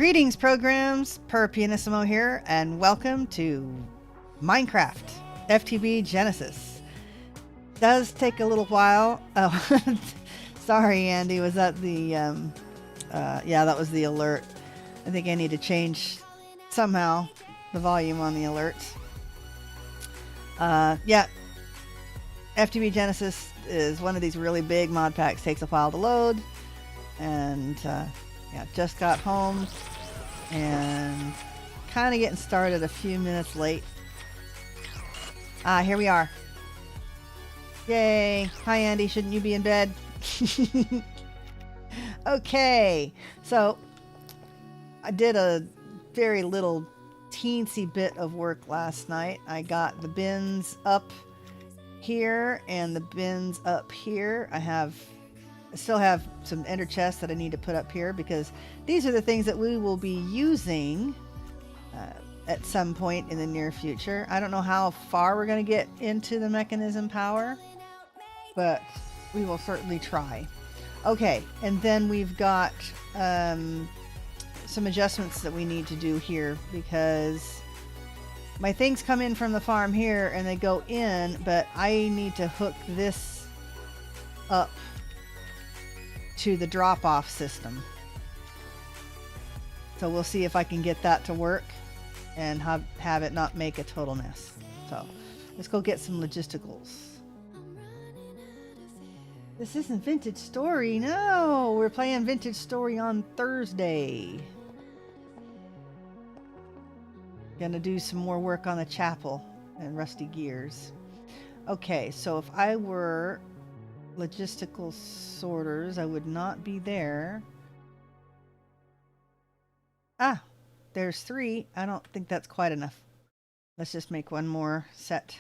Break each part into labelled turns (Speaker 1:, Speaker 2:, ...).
Speaker 1: Greetings, programs. Per Pianissimo here, and welcome to Minecraft FTB Genesis. Does take a little while. Oh, sorry, Andy. Was that the? Yeah, that was the alert. I think I need to change somehow the volume on the alerts. Yeah, FTB Genesis is one of these really big mod packs. Takes a while to load, and yeah, just got home and kind of getting started a few minutes late. Here we are. Yay. Hi, Andy. Shouldn't you be in bed? Okay. So I did a very little teensy bit of work last night. I got the bins up here and the bins up here. I still have some ender chests that I need to put up here because these are the things that we will be using at some point in the near future. I don't know how far we're going to get into the mechanism power, but we will certainly try. Okay, and then we've got some adjustments that we need to do here because my things come in from the farm here and they go in, but I need to hook this up to the drop-off system. So we'll see if I can get that to work and have it not make a total mess. So let's go get some logisticals. This isn't Vintage Story. No, we're playing Vintage Story on Thursday. Gonna do some more work on the chapel and Rusty Gears. Okay, so if I were logistical sorters, I would not be there. There's 3. I don't think that's quite enough. Let's just make one more set.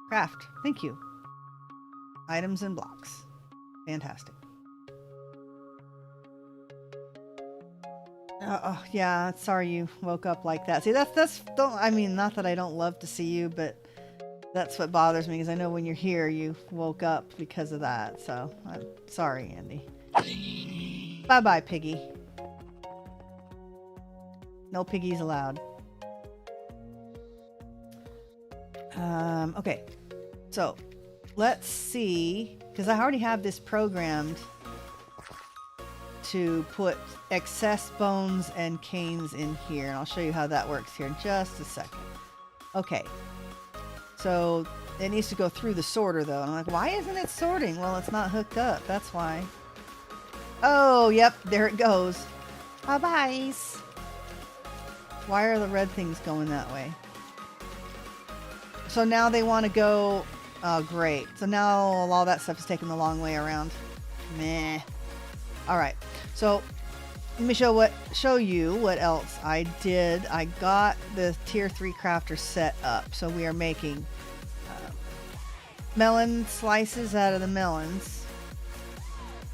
Speaker 1: Craft. Thank you. Items and blocks. Fantastic. Oh yeah, sorry you woke up like that. See, I mean, not that I don't love to see you, but that's what bothers me because I know when you're here, you woke up because of that. So I'm sorry, Andy. Bye-bye, piggy. No piggies allowed. Okay, so let's see, because I already have this programmed to put excess bones and canes in here, and I'll show you how that works here in just a second. Okay, so it needs to go through the sorter though, and I'm like, why isn't it sorting? Well, it's not hooked up, that's why. Oh, yep, there it goes. Bye-bye. Why are the red things going that way? So now they want to go, oh great. So now all that stuff is taking the long way around. Meh. All right, so let me show you what else I did. I got the tier 3 crafter set up. So we are making melon slices out of the melons,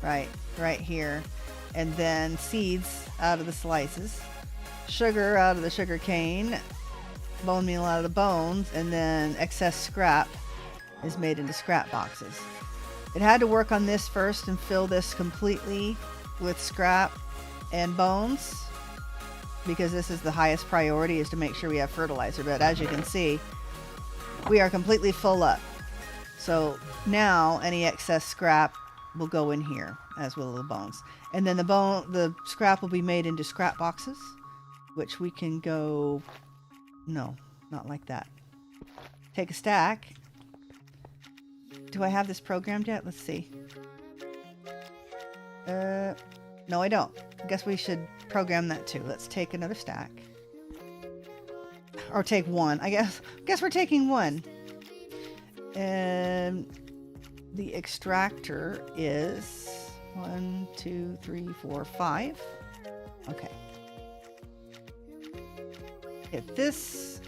Speaker 1: right here, and then seeds out of the slices, sugar out of the sugar cane, bone meal out of the bones, and then excess scrap is made into scrap boxes. It had to work on this first and fill this completely with scrap and bones because this is the highest priority, is to make sure we have fertilizer. But as you can see, we are completely full up. So now any excess scrap will go in here, as will the bones. And then the scrap will be made into scrap boxes, which we can go... No, not like that. Take a stack. Do I have this programmed yet? Let's see. No, I don't. I guess we should program that too. Let's take another stack. Or take one. I guess we're taking one. And the extractor is 1, 2, 3, 4, 5. Okay. Hit this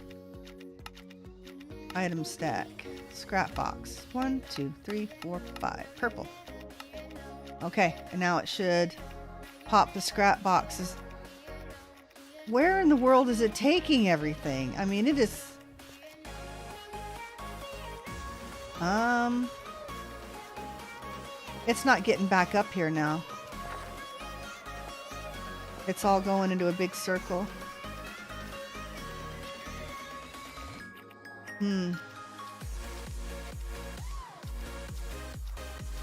Speaker 1: item stack. Scrap box. 1, 2, 3, 4, 5. Purple. Okay, and now it should pop the scrap boxes. Where in the world is it taking everything? I mean, it is... It's not getting back up here now. It's all going into a big circle.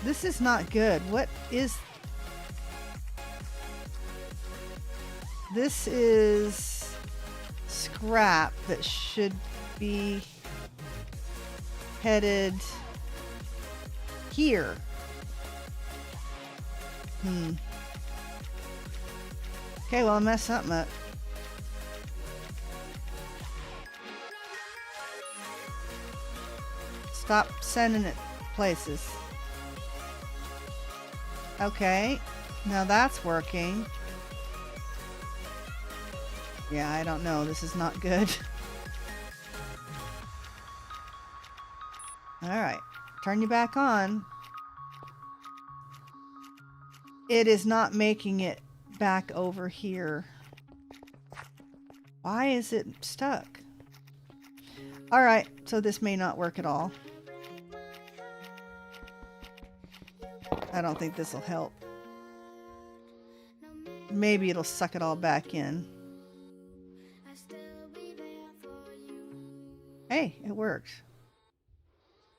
Speaker 1: This is not good. What is... This is scrap that should be headed here. Okay, well, I messed something up. Stop sending it places. Okay, now that's working. Yeah, I don't know. This is not good. Alright, turn you back on. It is not making it back over here. Why is it stuck? Alright, so this may not work at all. I don't think this will help. Maybe it'll suck it all back in. Hey, it worked.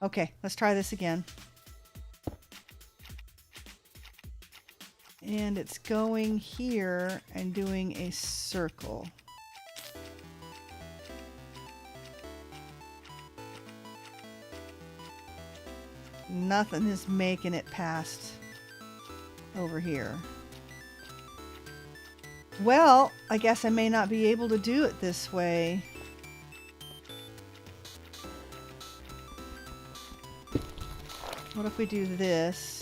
Speaker 1: Okay, let's try this again. And it's going here and doing a circle. Nothing is making it past over here. Well, I guess I may not be able to do it this way. What if we do this?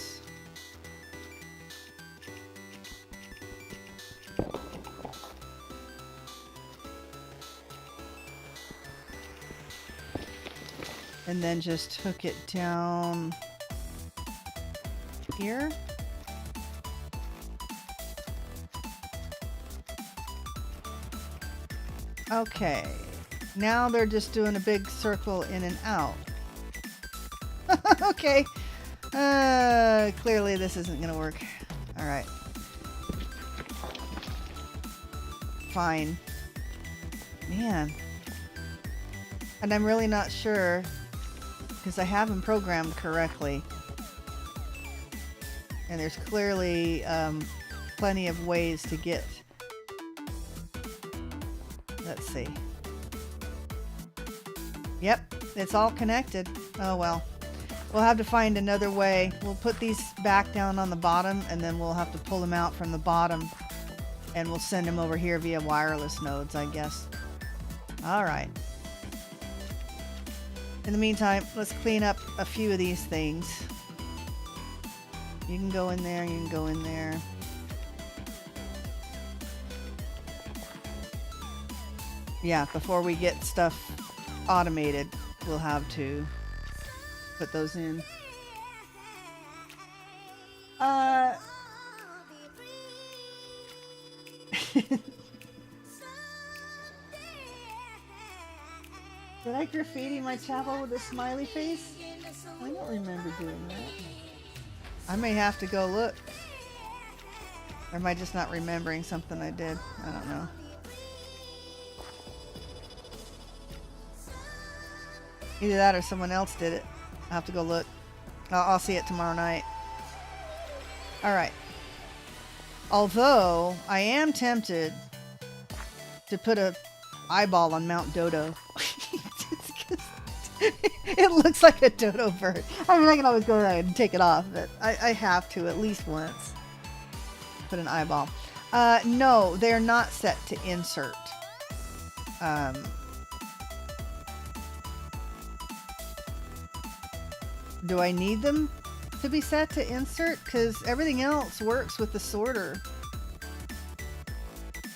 Speaker 1: And then just hook it down here. Okay, now they're just doing a big circle in and out. Okay, clearly this isn't gonna work. All right, fine. Man, and I'm really not sure because I have them programmed correctly, and there's clearly plenty of ways to get. Let's see. Yep, it's all connected. Oh well. We'll have to find another way. We'll put these back down on the bottom and then we'll have to pull them out from the bottom and we'll send them over here via wireless nodes, I guess. Alright. In the meantime, let's clean up a few of these things. You can go in there, you can go in there. Yeah, before we get stuff automated, we'll have to put those in. Did I graffiti my chapel with a smiley face? I don't remember doing that. I may have to go look. Or am I just not remembering something I did? I don't know. Either that or someone else did it. I'll have to go look. I'll see it tomorrow night. Alright. Although, I am tempted to put a eyeball on Mount Dodo. It looks like a dodo bird. I mean, I can always go around and take it off, but I have to at least once. Put an eyeball. No, they're not set to insert. Do I need them to be set to insert? Because everything else works with the sorter.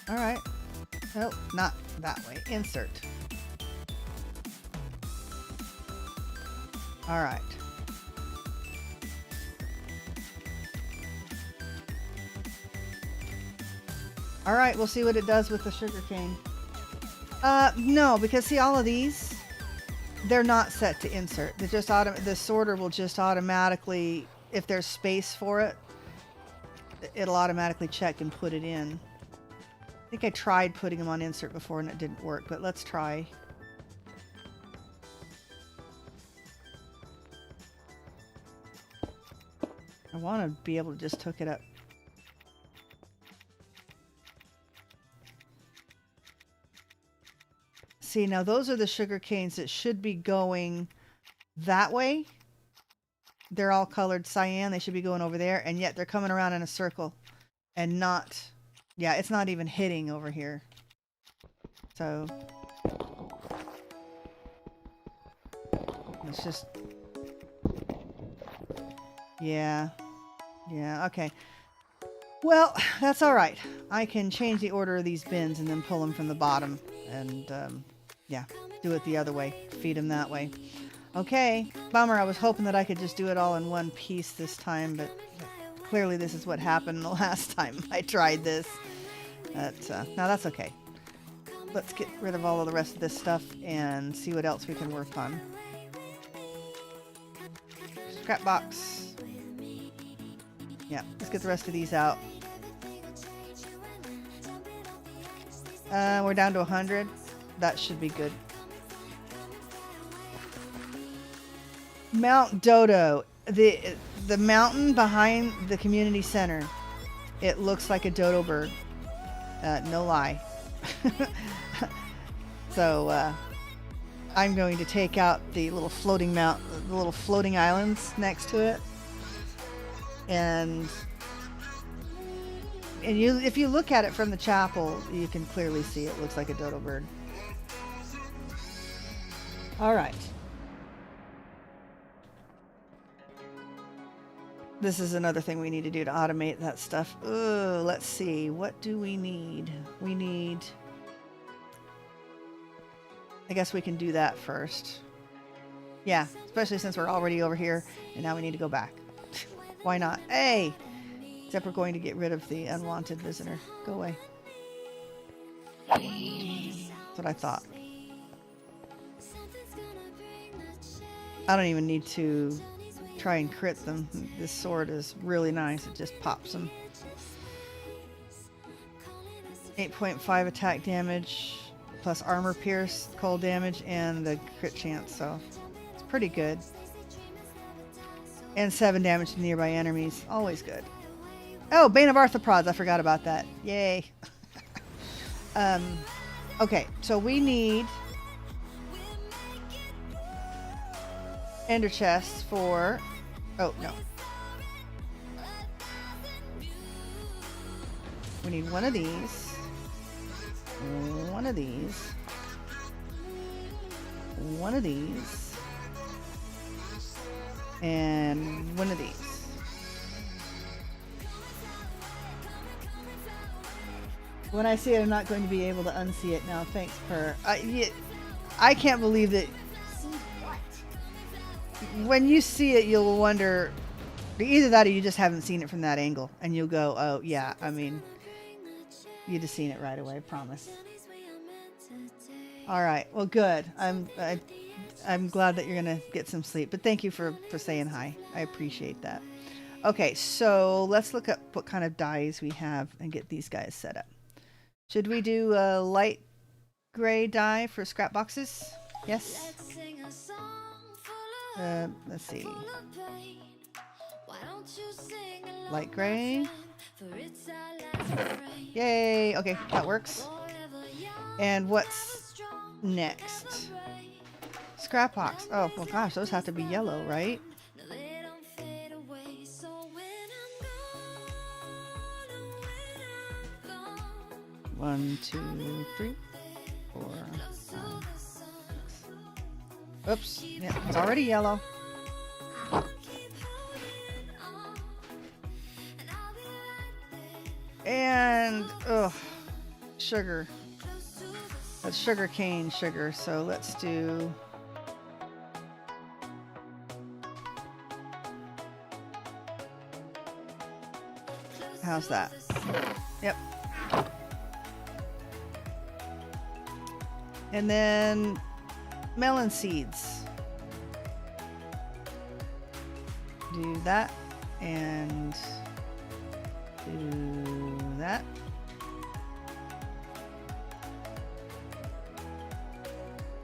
Speaker 1: Alright. Oh, not that way. Insert. Alright. Alright, we'll see what it does with the sugarcane. No, because see all of these, they're not set to insert. They're just the sorter will just automatically, if there's space for it, it'll automatically check and put it in. I think I tried putting them on insert before and it didn't work, but let's try. I want to be able to just hook it up. See, now those are the sugar canes that should be going that way. They're all colored cyan. They should be going over there, and yet they're coming around in a circle and not, yeah, it's not even hitting over here. So it's just, yeah, okay. Well, that's all right. I can change the order of these bins and then pull them from the bottom and, yeah, do it the other way. Feed them that way. Okay, bummer. I was hoping that I could just do it all in one piece this time, but clearly this is what happened the last time I tried this. But, now that's okay. Let's get rid of all of the rest of this stuff and see what else we can work on. Scrap box. Yeah, let's get the rest of these out. We're down to 100. That should be good. Mount Dodo, the mountain behind the community center. It looks like a dodo bird. No lie. So I'm going to take out the little floating the little floating islands next to it, and if you look at it from the chapel, you can clearly see it looks like a dodo bird. All right. This is another thing we need to do to automate that stuff. Ooh, let's see. What do we need? We need... I guess we can do that first. Yeah, especially since we're already over here, and now we need to go back. Why not? Hey! Except we're going to get rid of the unwanted visitor. Go away. That's what I thought. I don't even need to try and crit them. This sword is really nice. It just pops them. 8.5 attack damage, plus armor pierce, cold damage, and the crit chance. So it's pretty good. And 7 damage to nearby enemies. Always good. Oh, Bane of Arthropods. I forgot about that. Yay. Okay, so we need ender chests for... Oh, no. We need one of these. One of these. One of these. And one of these. When I see it, I'm not going to be able to unsee it now. Thanks, Per. I can't believe that... When you see it, you'll wonder, either that or you just haven't seen it from that angle, and you'll go, oh yeah, I mean, you'd have seen it right away, I promise. All right, well, good. I'm glad that you're gonna get some sleep, but thank you for saying hi. I appreciate that. Okay, so let's look up what kind of dyes we have and get these guys set up. Should we do a light gray dye for scrap boxes? Yes. Let's see. Light gray. Yay! Okay, that works. And what's next? Scrap box. Oh, well gosh, those have to be yellow, right? 1, 2, 3, 4, 5, 6. Oops. Yeah, it's already yellow. And, sugar. That's sugar cane sugar. So let's do... How's that? Yep. And then melon seeds. Do that. And do that.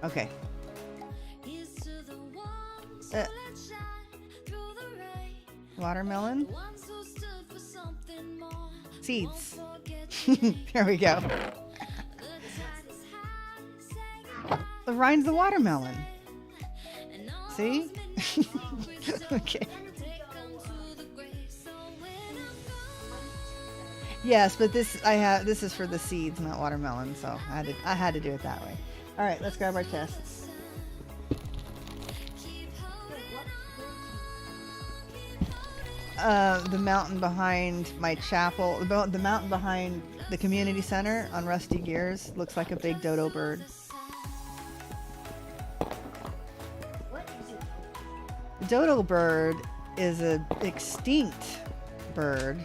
Speaker 1: Okay. Watermelon. Seeds. There we go. The rind's the watermelon. See? Okay. Yes, but this is for the seeds, not watermelon, so I had to do it that way. All right, let's grab our tests. The mountain behind my chapel, the mountain behind the community center on Rusty Gears looks like a big dodo bird.
Speaker 2: What is it?
Speaker 1: The dodo bird is an extinct bird.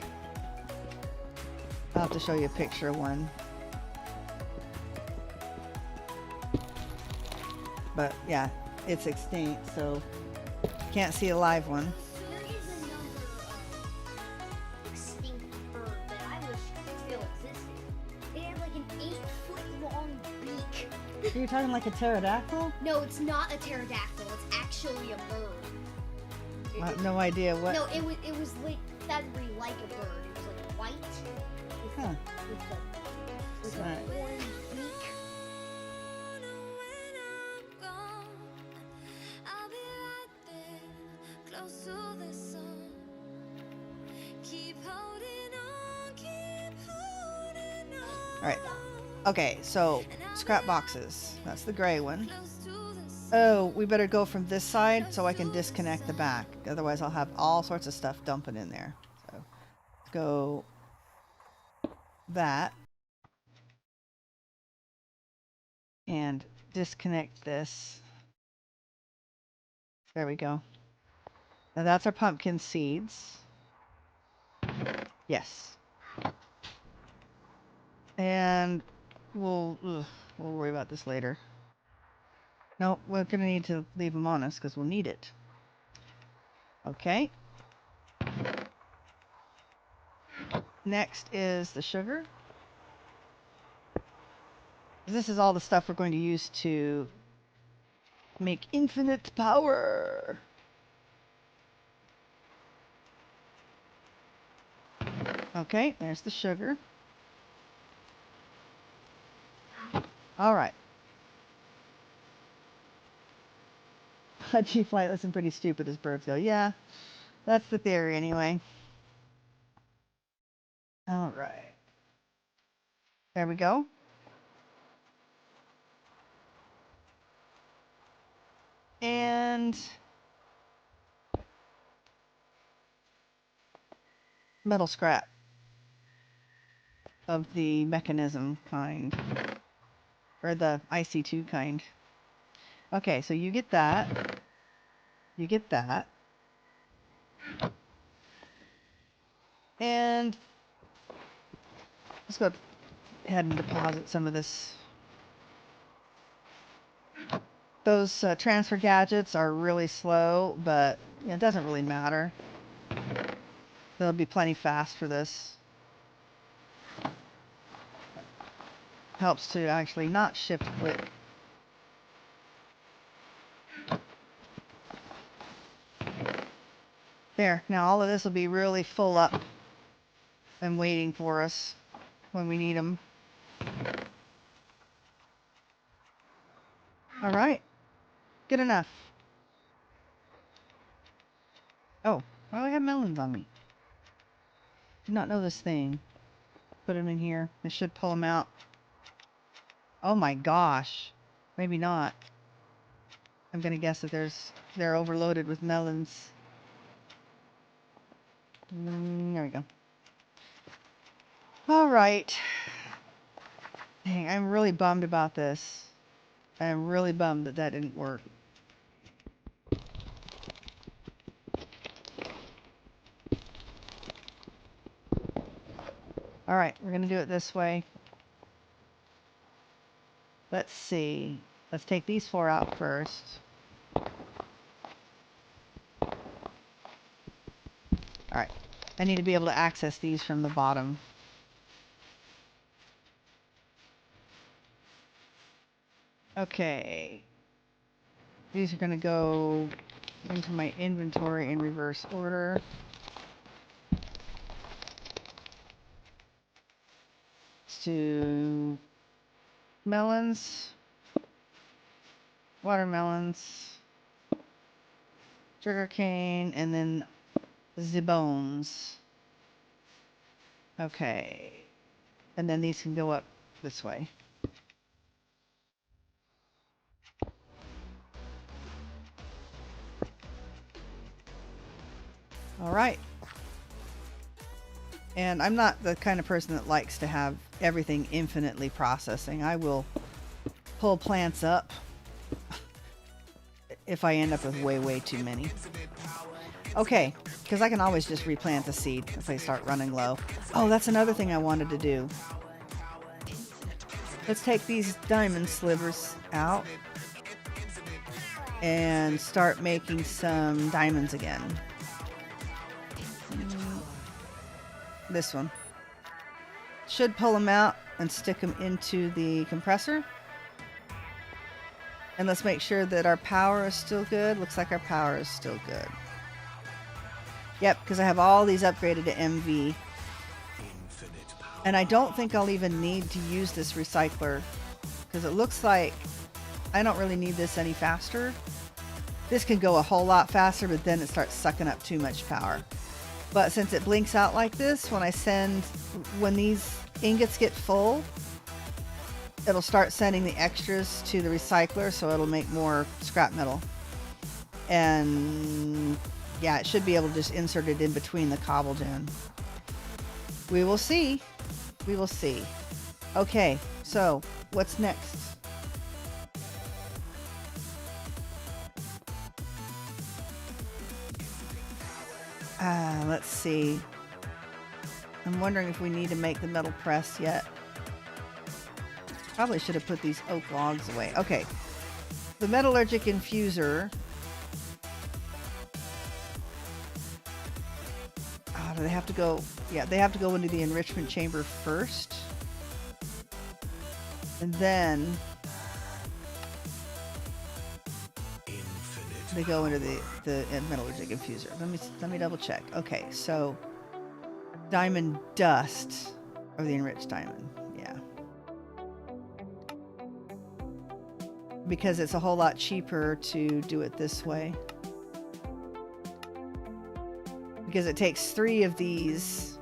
Speaker 1: I'll have to show you a picture of one. But yeah, it's extinct, so can't see a live one.
Speaker 2: There is another extinct bird that I wish still existed. It had like an 8-foot-long beak.
Speaker 1: You're talking like a pterodactyl?
Speaker 2: No, it's not a pterodactyl. It's actually a bird.
Speaker 1: I have no idea what.
Speaker 2: No, it was like feathery like a bird. It was like white
Speaker 1: Huh.
Speaker 2: with a
Speaker 1: Right.
Speaker 2: orange beak.
Speaker 1: All right. Okay, so scrap boxes. That's the gray one. Oh, we better go from this side so I can disconnect the back. Otherwise, I'll have all sorts of stuff dumping in there. So let's go that and disconnect this. There we go. Now that's our pumpkin seeds. Yes. And we'll worry about this later. No, we're gonna need to leave them on us because we'll need it. Okay. Next is the sugar. This is all the stuff we're going to use to make infinite power. Okay, there's the sugar. All right. Chief Flightless and pretty stupid as birds go. Yeah, that's the theory anyway. All right. There we go. And metal scrap of the mechanism kind, or the IC2 kind. Okay, so you get that. You get that. And let's go ahead and deposit some of this. Those transfer gadgets are really slow, but it doesn't really matter. They'll be plenty fast for this. Helps to actually not shift quick. There, now all of this will be really full up and waiting for us when we need them. All right, good enough. Oh, why do I have melons on me? Did not know this thing. Put them in here. This should pull them out. Oh my gosh. Maybe not. I'm gonna guess that they're overloaded with melons. There we go. All right. Dang, I'm really bummed about this. I'm really bummed that didn't work. All right, we're gonna do it this way. Let's see. Let's take these 4 out first. All Alright. I need to be able to access these from the bottom. Okay. These are going to go into my inventory in reverse order. To melons, watermelons, sugarcane, and then the bones. Okay. And then these can go up this way. All right. And I'm not the kind of person that likes to have everything infinitely processing. I will pull plants up if I end up with way too many. Okay, because I can always just replant the seed if I start running low. Oh, that's another thing I wanted to do. Let's take these diamond slivers out and start making some diamonds again. This one. Should pull them out and stick them into the compressor. And let's make sure that our power is still good. Looks like our power is still good. Yep, because I have all these upgraded to MV. And I don't think I'll even need to use this recycler, because it looks like I don't really need this any faster. This can go a whole lot faster, but then it starts sucking up too much power. But since it blinks out like this, when these ingots get full, it'll start sending the extras to the recycler, so it'll make more scrap metal. And yeah, it should be able to just insert it in between the cobble gen. We will see. We will see. Okay, so what's next? Let's see. I'm wondering if we need to make the metal press yet. Probably should have put these oak logs away. Okay. The metallurgic infuser. Oh, do they have to go? Yeah, they have to go into the enrichment chamber first. And then they go into the metallurgic infuser. Let me double check. Okay, so diamond dust or the enriched diamond. Yeah. Because it's a whole lot cheaper to do it this way. Because it takes 3 of these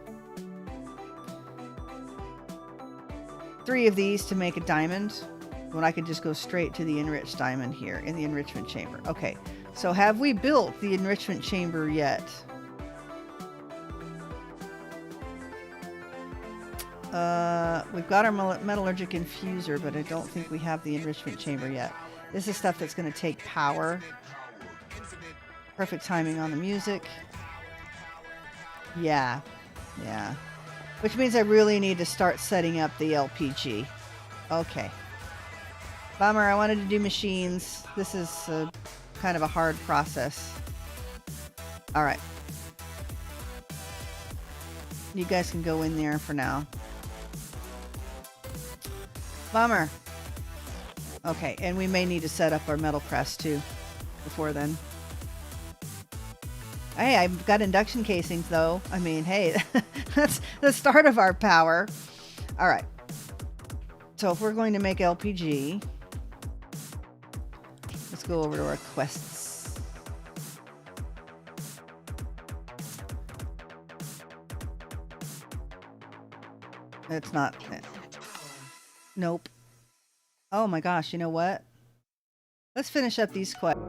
Speaker 1: to make a diamond, when I could just go straight to the enriched diamond here in the enrichment chamber. Okay, so have we built the enrichment chamber yet? We've got our metallurgic infuser, but I don't think we have the enrichment chamber yet. This is stuff that's going to take power. Perfect timing on the music. Yeah. Which means I really need to start setting up the LPG. Okay. Bummer, I wanted to do machines. This is kind of a hard process. Alright. You guys can go in there for now. Bummer. Okay, and we may need to set up our metal press too before then. Hey, I've got induction casings though. I mean, hey, that's the start of our power. All right. So if we're going to make LPG, let's go over to our quests. It's not. Nope. Oh my gosh, you know what? Let's finish up these quests.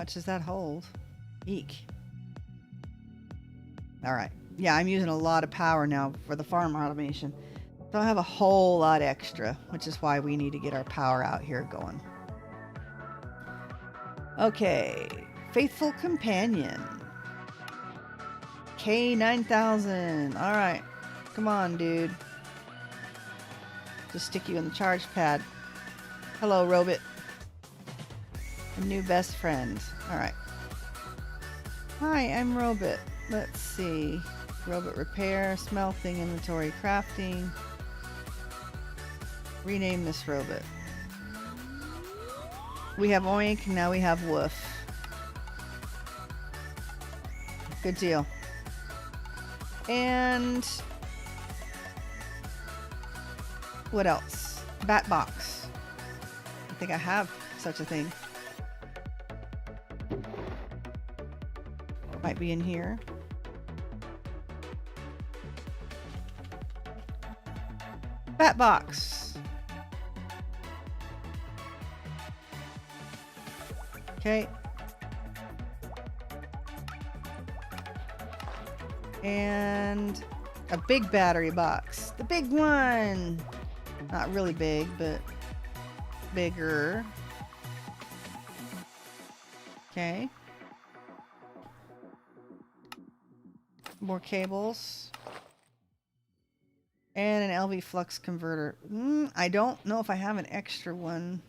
Speaker 1: much does that hold? Eek. All right. Yeah, I'm using a lot of power now for the farm automation. Don't have a whole lot extra, which is why we need to get our power out here going. Okay. Faithful Companion. K9000. All right. Come on, dude. Just stick you in the charge pad. Hello, Robot. A new best friend. All right. Hi, I'm Robot. Let's see. Robot repair, smelting, inventory, crafting. Rename this robot. We have Oink, now we have Woof. Good deal. And what else? Bat box. I think I have such a thing. Might be in here. Bat box. Okay. And a big battery box. The big one. Not really big, but bigger. Okay. More cables. And an LV flux converter. I don't know if I have an extra one.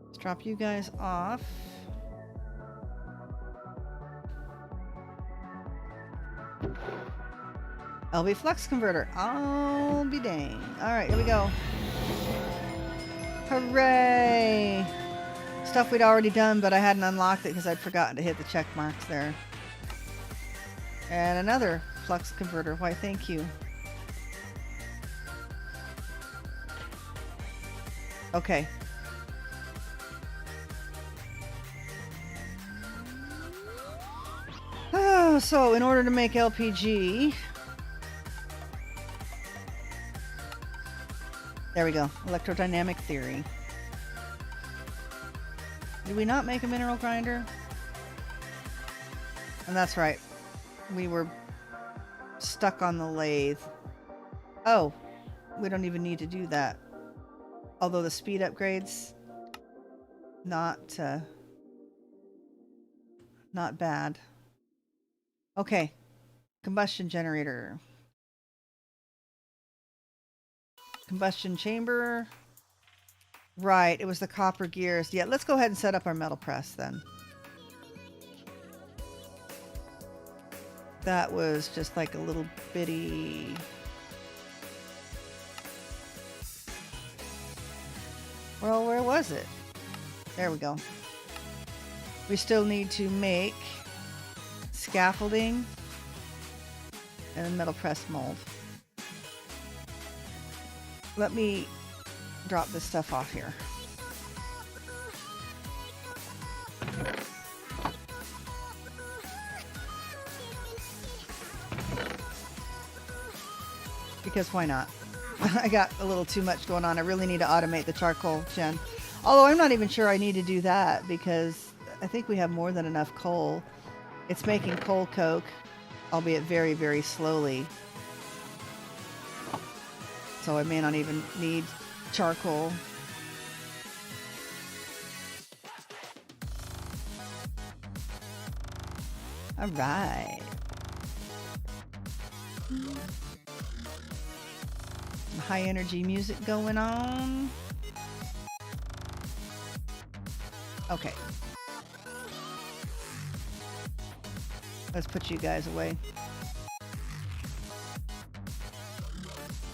Speaker 1: Let's drop you guys off. LV flux converter. I'll be dang. Alright, here we go. Hooray! Stuff we'd already done, but I hadn't unlocked it because I'd forgotten to hit the check marks there. And another flux converter. Why, thank you. Okay. Oh, so in order to make LPG... There we go. Electrodynamic theory. Did we not make a mineral grinder? And that's right. We were stuck on the lathe. Oh, we don't even need to do that. Although the speed upgrades, not bad. Okay, combustion generator. Combustion chamber. Right, it was the copper gears. Yeah, let's go ahead and set up our metal press then. That was just like a little bitty... Well, where was it? There we go. We still need to make scaffolding and a metal press mold. Let me drop this stuff off here. Because why not? I got a little too much going on. I really need to automate the charcoal gen. Although I'm not even sure I need to do that because I think we have more than enough coal. It's making coal coke, albeit very, very slowly. So I may not even need charcoal. All right. Some high energy music going on. Okay. Let's put you guys away.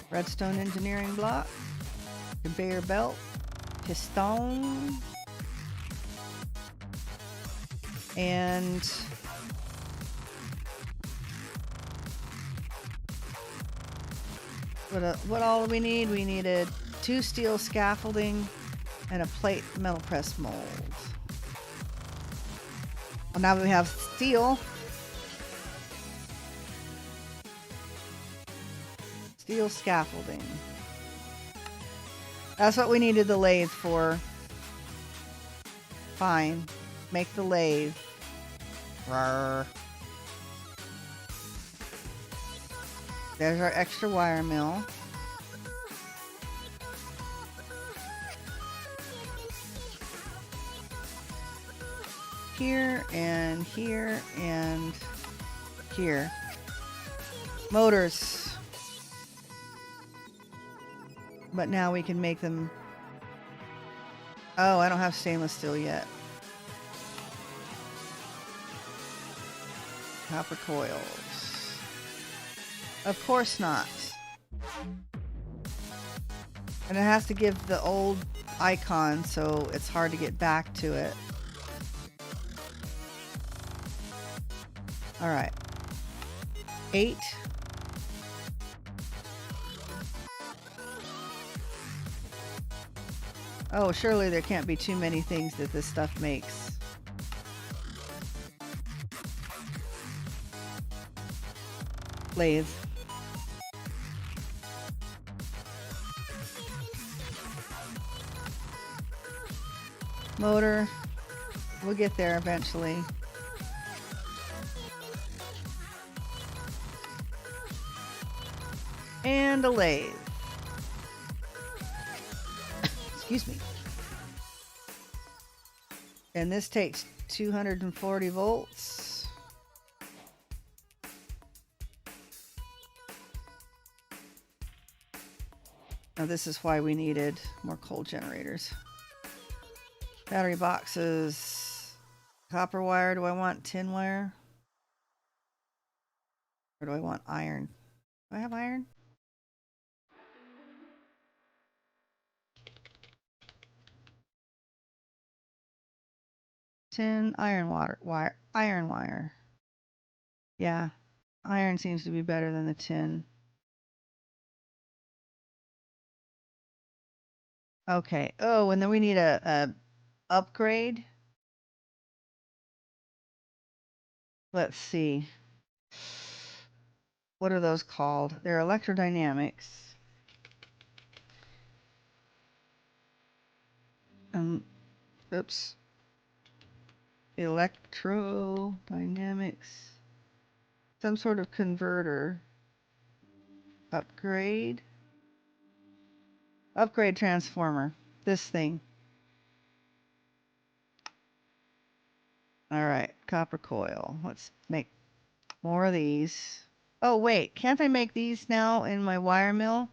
Speaker 1: Redstone engineering block. Conveyor belt. Piston. And what all do we need? We needed 2 steel scaffolding and a plate metal press mold. Well, now we have steel. Steel scaffolding. That's what we needed the lathe for. Fine. Make the lathe. Rawr. There's our extra wire mill. Here and here and here. Motors. But now we can make them. Oh, I don't have stainless steel yet. Copper coils. Of course not. And it has to give the old icon, so it's hard to get back to it. All right. 8. Oh, surely there can't be too many things that this stuff makes. Lathe. Motor. We'll get there eventually. And a lathe. Excuse me. And this takes 240 volts. Now this is why we needed more coal generators. Battery boxes. Copper wire. Do I want tin wire? Or do I want iron? Do I have iron? Tin, iron wire. Yeah, iron seems to be better than the tin. Okay. Oh, and then we need a upgrade. Let's see. What are those called? They're electrodynamics. Oops. Electrodynamics. Some sort of converter. Upgrade. Upgrade transformer. This thing. Alright, copper coil. Let's make more of these. Oh wait, can't I make these now in my wire mill?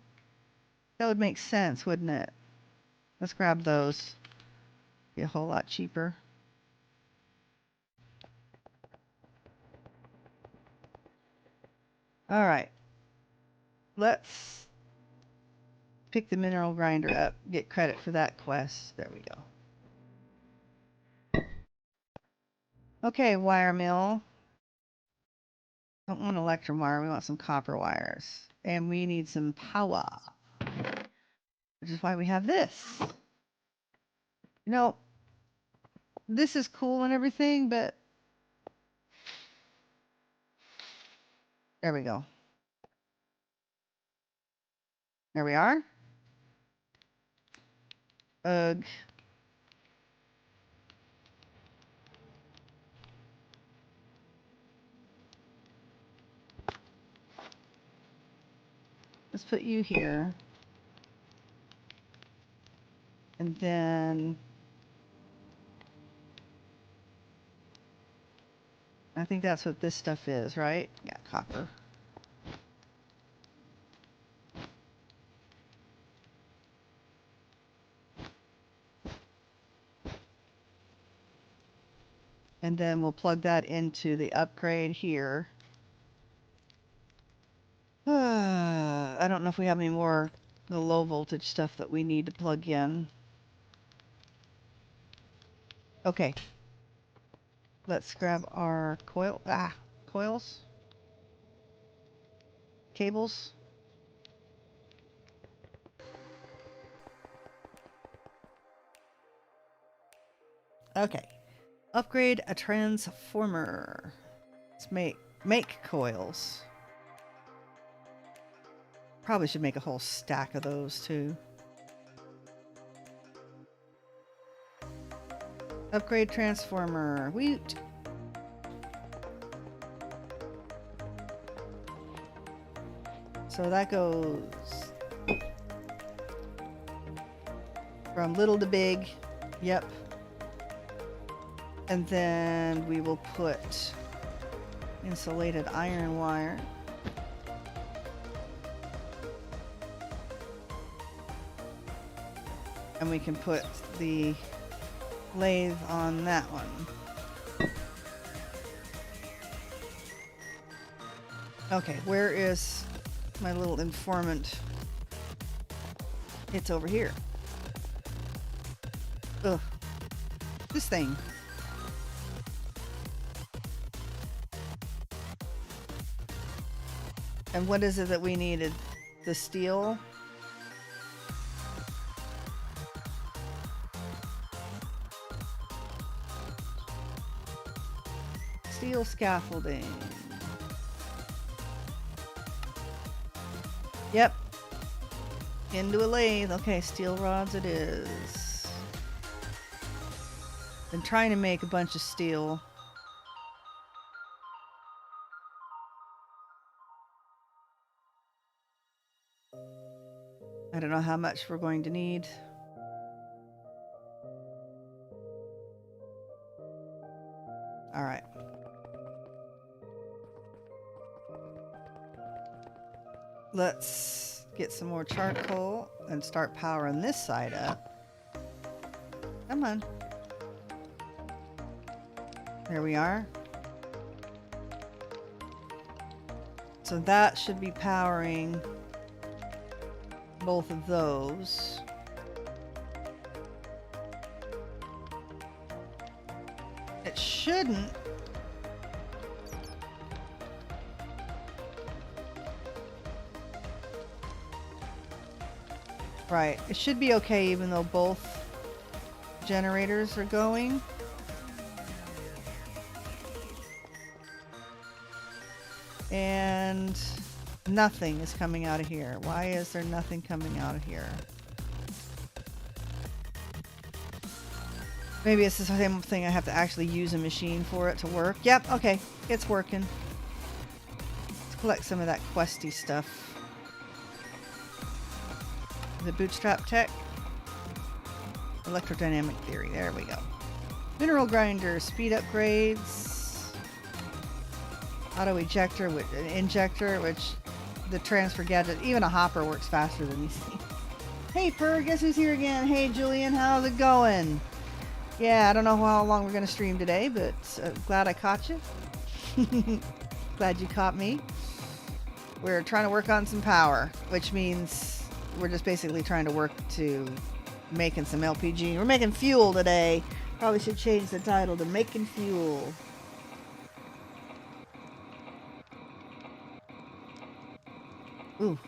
Speaker 1: That would make sense, wouldn't it? Let's grab those. Be a whole lot cheaper. Alright. Let's pick the mineral grinder up. Get credit for that quest. There we go. Okay, wire mill. Don't want electrum wire, we want some copper wires. And we need some power. Which is why we have this. You know, this is cool and everything, but there we go. There we are. Ugh. Let's put you here. And then I think that's what this stuff is, right? Yeah, copper. And then we'll plug that into the upgrade here. I don't know if we have any more the low voltage stuff that we need to plug in. Okay. Let's grab our coils. Cables. Okay. Upgrade a transformer. Let's make coils. Probably should make a whole stack of those too. Upgrade transformer. Woot! So that goes from little to big. Yep. And then we will put insulated iron wire. And we can put the lathe on that one. Okay, where is my little informant? It's over here. Ugh. This thing. And what is it that we needed? The steel? Steel scaffolding. Yep. Into a lathe. Okay, steel rods it is. Been trying to make a bunch of steel. I don't know how much we're going to need. All right. Let's get some more charcoal and start powering this side up. Come on. There we are. So that should be powering both of those. It shouldn't. Right, it should be okay even though both generators are going. And nothing is coming out of here. Why is there nothing coming out of here? Maybe it's the same thing. I have to actually use a machine for it to work. Yep, okay, it's working. Let's collect some of that questy stuff. The bootstrap tech. Electrodynamic theory. There we go. Mineral grinder. Speed upgrades. Auto ejector, with an injector, which the transfer gadget, even a hopper works faster than these things. Hey Fur, guess who's here again? Hey Julian, how's it going? Yeah, I don't know how long we're going to stream today, but glad I caught you. Glad you caught me. We're trying to work on some power, which means we're just basically trying to work to making some LPG. We're making fuel today. Probably should change the title to Making Fuel. Ooh.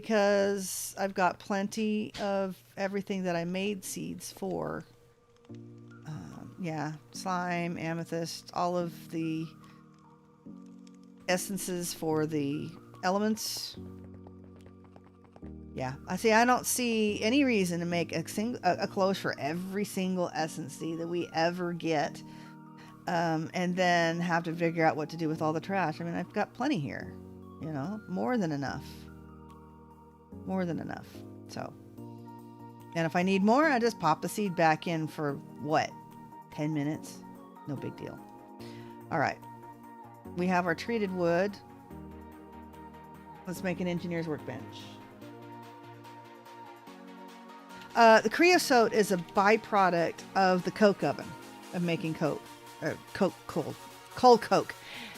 Speaker 1: because I've got plenty of everything that I made seeds for. Yeah, slime, amethyst, all of the essences for the elements. Yeah, I don't see any reason to make a close for every single essence seed that we ever get, and then have to figure out what to do with all the trash. I mean, I've got plenty here, you know, more than enough. More than enough. So, and if I need more, I just pop the seed back in for what? 10 minutes? No big deal. All right. We have our treated wood. Let's make an engineer's workbench. The creosote is a byproduct of the coke oven, of making coal coke,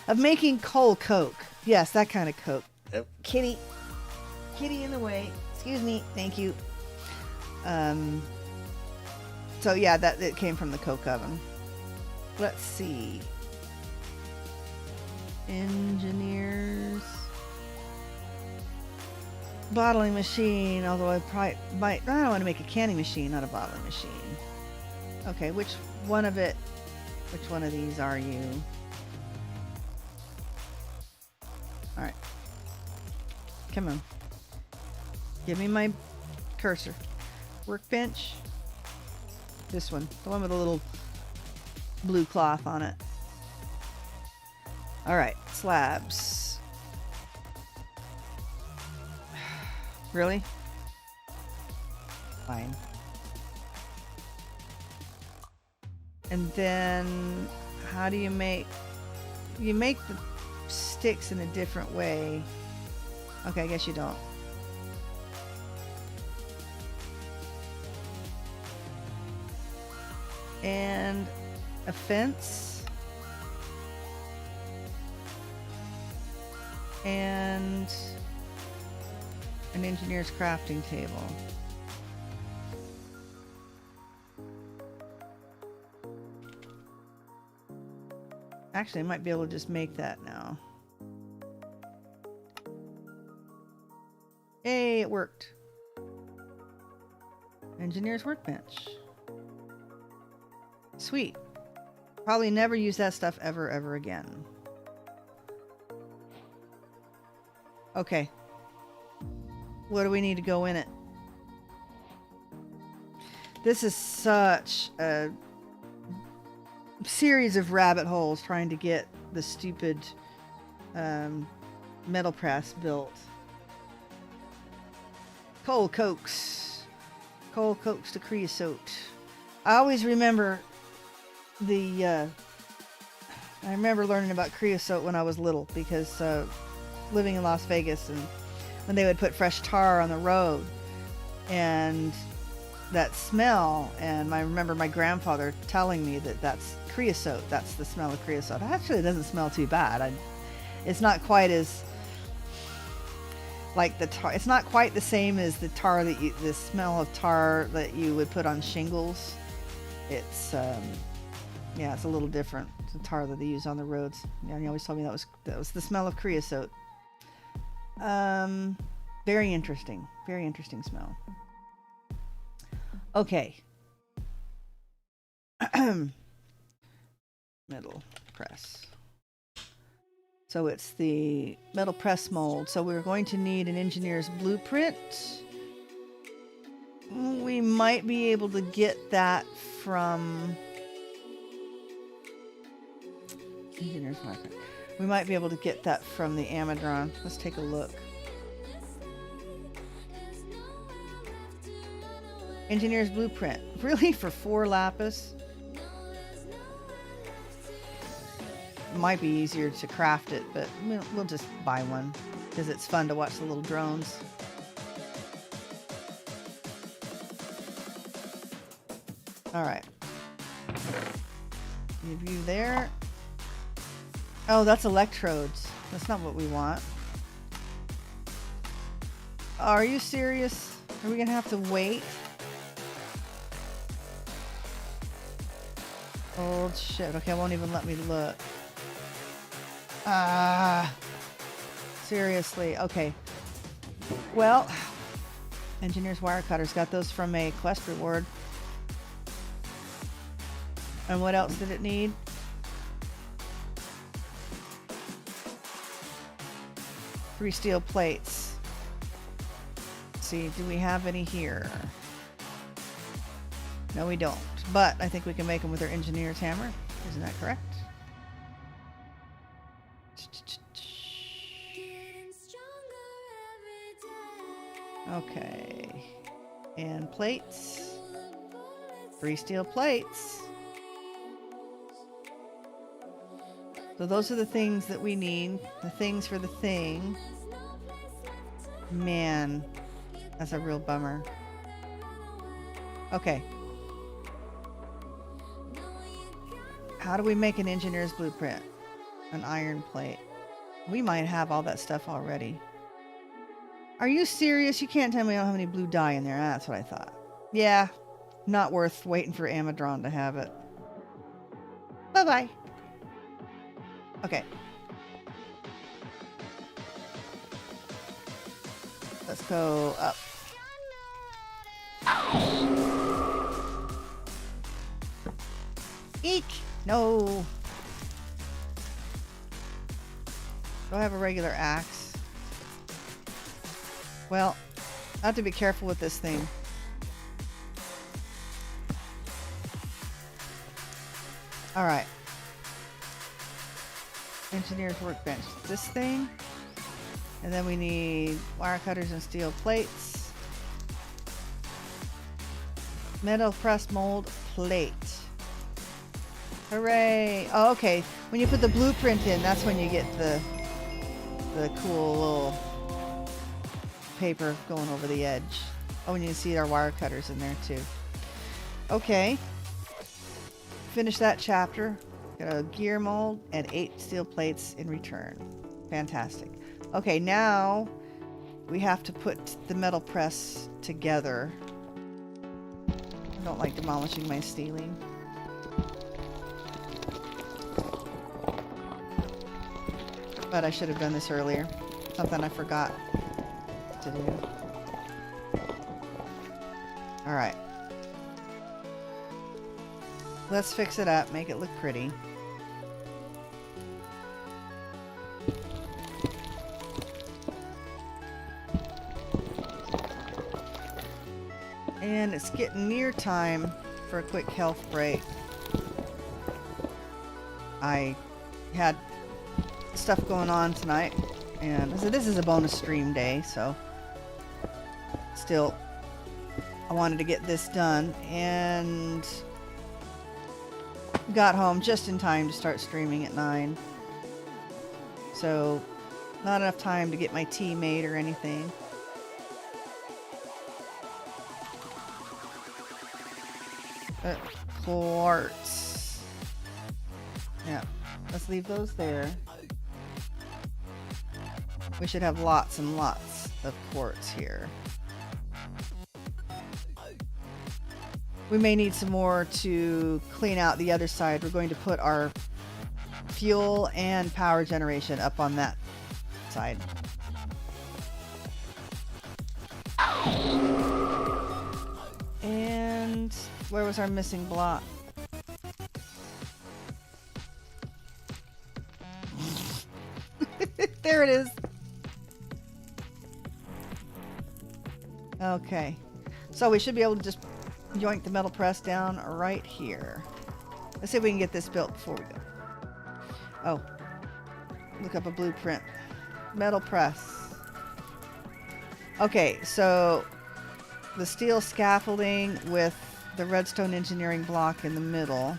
Speaker 1: of making coal coke. Yes, that kind of coke. Oh, kitty in the way. Excuse me. Thank you. So yeah, it came from the coke oven. Let's see. Engineers. Bottling machine, although I probably might. I don't want to make a canning machine, not a bottling machine. Okay, which one of these are you? Alright. Come on. Give me my cursor. Workbench. This one. The one with a little blue cloth on it. Alright, slabs. Really? Fine. And then how do you make the sticks in a different way? Okay, I guess you don't. And a fence. And an engineer's crafting table. Actually, I might be able to just make that now. Hey, it worked. Engineer's workbench. Sweet. Probably never use that stuff ever again. Okay. What do we need to go in it? This is such a series of rabbit holes trying to get the stupid metal press built. Coal cokes to creosote. I always remember I remember learning about creosote when I was little, because living in Las Vegas, and when they would put fresh tar on the road and that smell, and I remember my grandfather telling me that that's creosote, that's the smell of creosote. Actually, it doesn't smell too bad. It's not quite as like the tar. It's not quite the same as the tar the smell of tar that you would put on shingles. It's yeah, it's a little different. It's the tar that they use on the roads. Yeah, he always told me that was the smell of creosote. Very interesting smell. Okay. Metal press. So it's the metal press mold. So we're going to need an engineer's blueprint. We might be able to get that from engineer's market. We might be able to get that from the Amadron. Let's take a look. Engineer's blueprint. Really? For 4 lapis? It might be easier to craft it, but we'll just buy one because it's fun to watch the little drones. Alright. Give you there. Oh, that's electrodes. That's not what we want. Are you serious? Are we gonna have to wait? Oh shit. Okay, it won't even let me look. Seriously. Okay. Well, engineer's wire cutters. Got those from a quest reward. And what else did it need? 3 steel plates. Let's see, do we have any here? No, we don't. But I think we can make them with our engineer's hammer. Isn't that correct? Okay. And plates. 3 steel plates. So those are the things that we need. The things for the thing. Man, that's a real bummer. Okay. How do we make an engineer's blueprint? An iron plate. We might have all that stuff already. Are you serious? You can't tell me I don't have any blue dye in there. That's what I thought. Yeah, not worth waiting for Amadron to have it. Bye-bye. Okay. Let's go up. Eek! No! Do I have a regular axe? Well, I have to be careful with this thing. Alright. Engineer's workbench. This thing. And then we need wire cutters and steel plates. Metal press mold plate. Hooray! Oh, okay. When you put the blueprint in, that's when you get the cool little paper going over the edge. Oh, and you can see our wire cutters in there too. Okay. Finish that chapter. Got a gear mold and 8 steel plates in return. Fantastic. Okay, now we have to put the metal press together. I don't like demolishing my steeling. But I should have done this earlier. Something I forgot to do. Alright. Let's fix it up, make it look pretty. And it's getting near time for a quick health break. I had stuff going on tonight, and so this is a bonus stream day, so still I wanted to get this done, and got home just in time to start streaming at 9. So not enough time to get my tea made or anything. Quartz. Yeah, let's leave those there. We should have lots and lots of quartz here. We may need some more to clean out the other side. We're going to put our fuel and power generation up on that side. And where was our missing block? There it is. Okay. So we should be able to just yoink the metal press down right here. Let's see if we can get this built before we go. Oh. Look up a blueprint. Metal press. Okay, so the steel scaffolding with the redstone engineering block in the middle.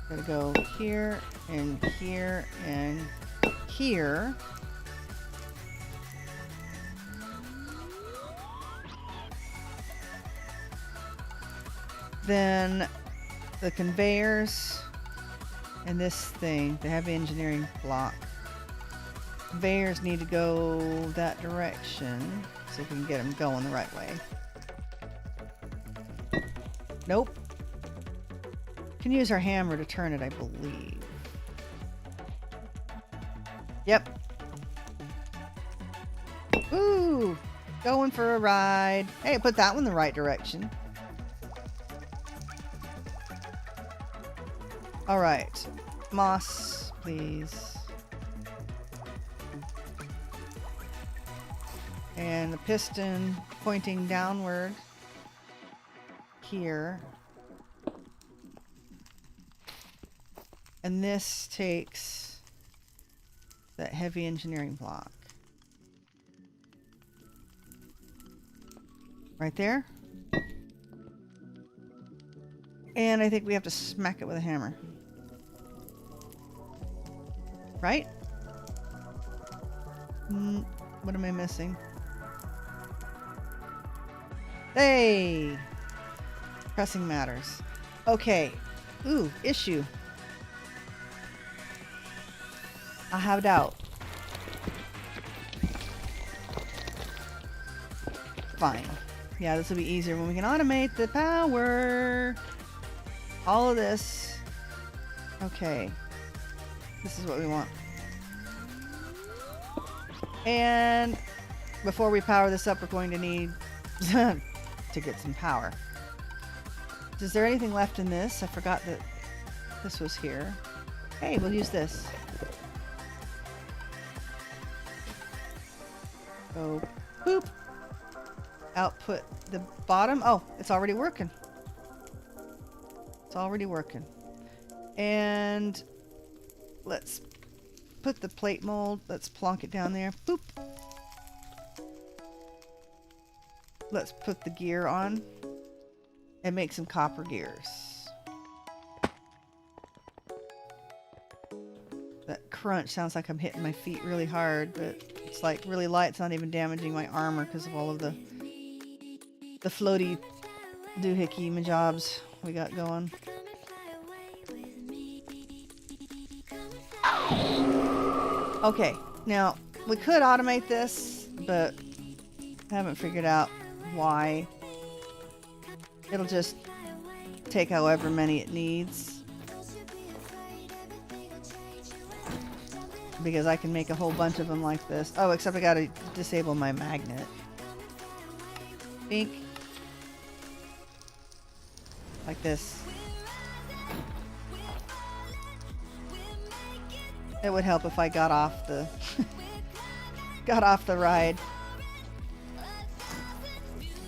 Speaker 1: Gotta go here and here and here. Then the conveyors and this thing, the heavy engineering block. Conveyors need to go that direction. See if we can get them going the right way. Nope. Can use our hammer to turn it, I believe. Yep. Ooh, going for a ride. Hey, put that one the right direction. All right, moss, please. And the piston pointing downward here. And this takes that heavy engineering block. Right there. And I think we have to smack it with a hammer. Right? What am I missing? Hey! Pressing matters. Okay. Ooh, issue. I have doubt. Fine. Yeah, this will be easier when we can automate the power. All of this. Okay. This is what we want. And before we power this up, we're going to need to get some power. Is there anything left in this? I forgot that this was here. Hey, we'll use this. Go boop. Output the bottom. Oh, it's already working. It's already working. And let's put the plate mold. Let's plonk it down there. Boop. Let's put the gear on and make some copper gears. That crunch sounds like I'm hitting my feet really hard, but it's like really light. It's not even damaging my armor because of all of the floaty doohickey majobs we got going. Okay, now we could automate this, but I haven't figured out why. It'll just take however many it needs. Because I can make a whole bunch of them like this. Oh, except I gotta disable my magnet. Bink. Like this. It would help if I got off the got off the ride.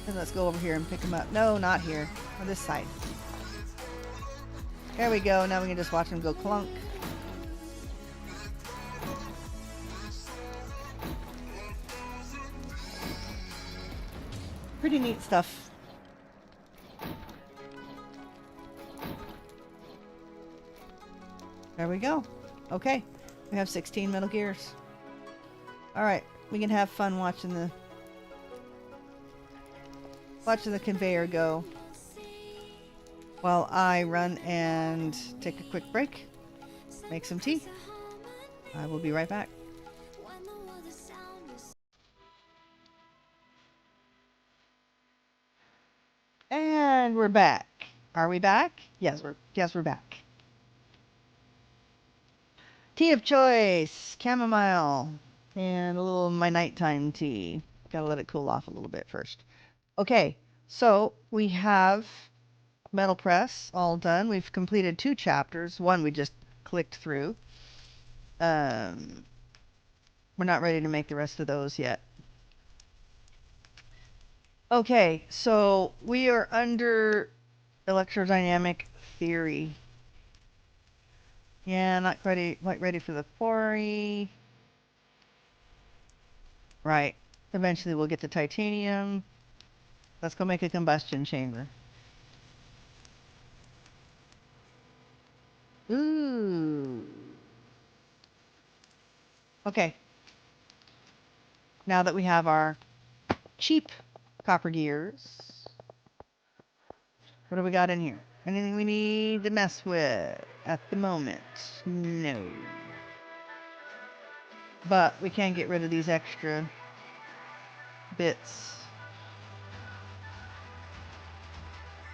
Speaker 1: And let's go over here and pick them up. No, not here. On this side. There we go. Now we can just watch them go clunk. Pretty neat stuff. There we go. Okay. We have 16 Metal Gears. Alright. We can have fun watching the conveyor go while I run and take a quick break, make some tea. I will be right back. And we're back. Are we back? Yes, we're back. Tea of choice, chamomile, and a little my nighttime tea. Gotta let it cool off a little bit first. Okay, so we have metal press all done. We've completed 2 chapters. One we just clicked through. We're not ready to make the rest of those yet. Okay, so we are under electrodynamic theory. Yeah, not quite ready for the quarry. Right. Eventually we'll get to titanium. Let's go make a combustion chamber. Ooh. Okay. Now that we have our cheap copper gears, what do we got in here? Anything we need to mess with at the moment? No. But we can get rid of these extra bits.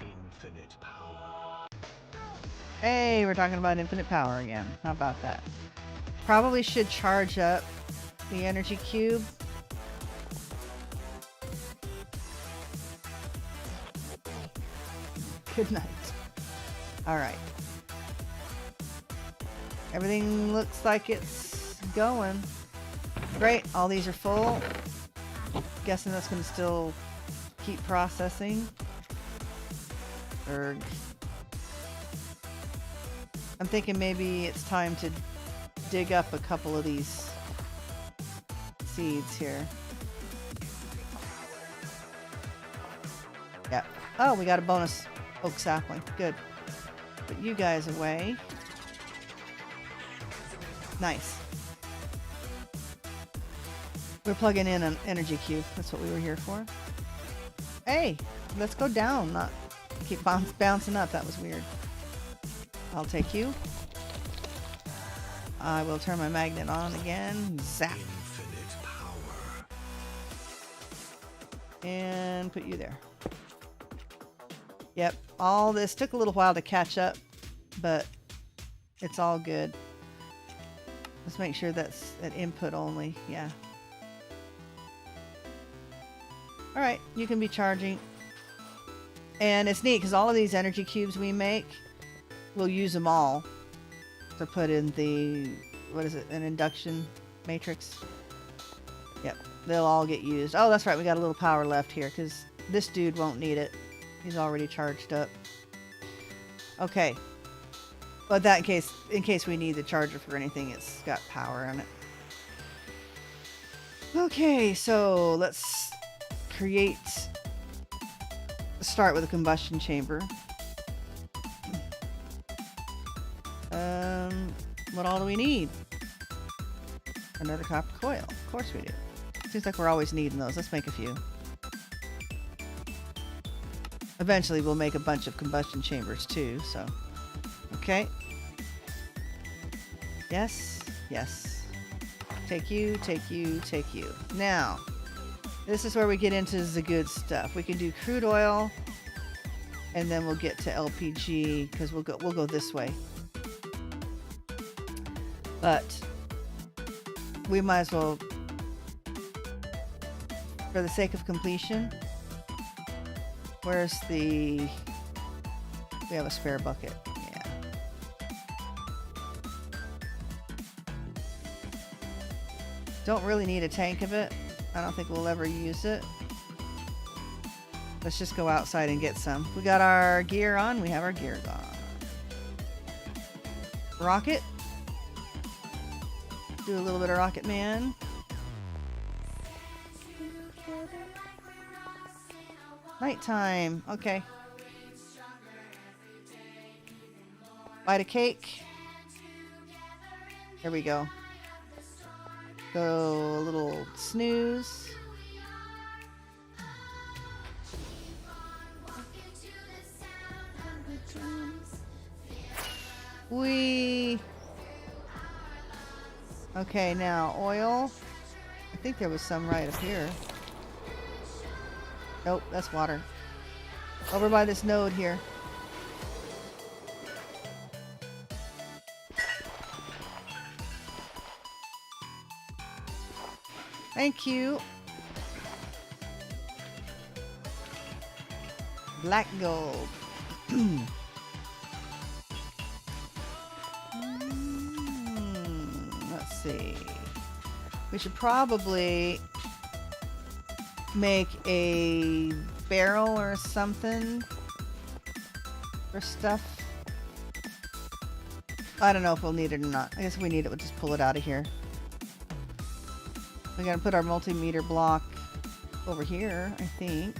Speaker 3: Infinite power.
Speaker 1: Hey, we're talking about infinite power again. How about that? Probably should charge up the energy cube. Good night. All right. Everything looks like it's going. Great. All these are full. Guessing that's going to still keep processing. Erg. I'm thinking maybe it's time to dig up a couple of these seeds here. Yep. Oh, we got a bonus oak sapling. Good. Put you guys away. Nice. We're plugging in an energy cube. That's what we were here for. Hey, let's go down, not keep bouncing up. That was weird. I'll take you. I will turn my magnet on again. Zap.
Speaker 3: Infinite power.
Speaker 1: And put you there. Yep, all this took a little while to catch up, but it's all good. Let's make sure that's an input only. Yeah. All right, you can be charging. And it's neat because all of these energy cubes we make, we'll use them all to put in the, what is it, an induction matrix? Yep, they'll all get used. Oh, that's right, we got a little power left here because this dude won't need it. He's already charged up. Okay. But that in case we need the charger for anything, it's got power on it. Okay, so let's start with a combustion chamber. What all do we need? Another copper coil. Of course we do. Seems like we're always needing those. Let's make a few. Eventually we'll make a bunch of combustion chambers too, so. Okay. Yes, yes. Take you, take you, take you. Now, this is where we get into the good stuff. We can do crude oil, and then we'll get to LPG, because we'll go this way. But we might as well, for the sake of completion, where's the... We have a spare bucket. Yeah. Don't really need a tank of it. I don't think we'll ever use it. Let's just go outside and get some. We got our gear on. We have our gear on. Rocket. Do a little bit of Rocket Man. Nighttime. Okay. Bite a cake. Here we go. Go a little snooze. Whee! Okay, now oil. I think there was some right up here. Nope, that's water. Over by this node here. Thank you. Black gold. Let's see. We should probably make a barrel or something for stuff. I don't know if we'll need it or not. I guess if we need it, we'll just pull it out of here. We gotta put our multimeter block over here, I think.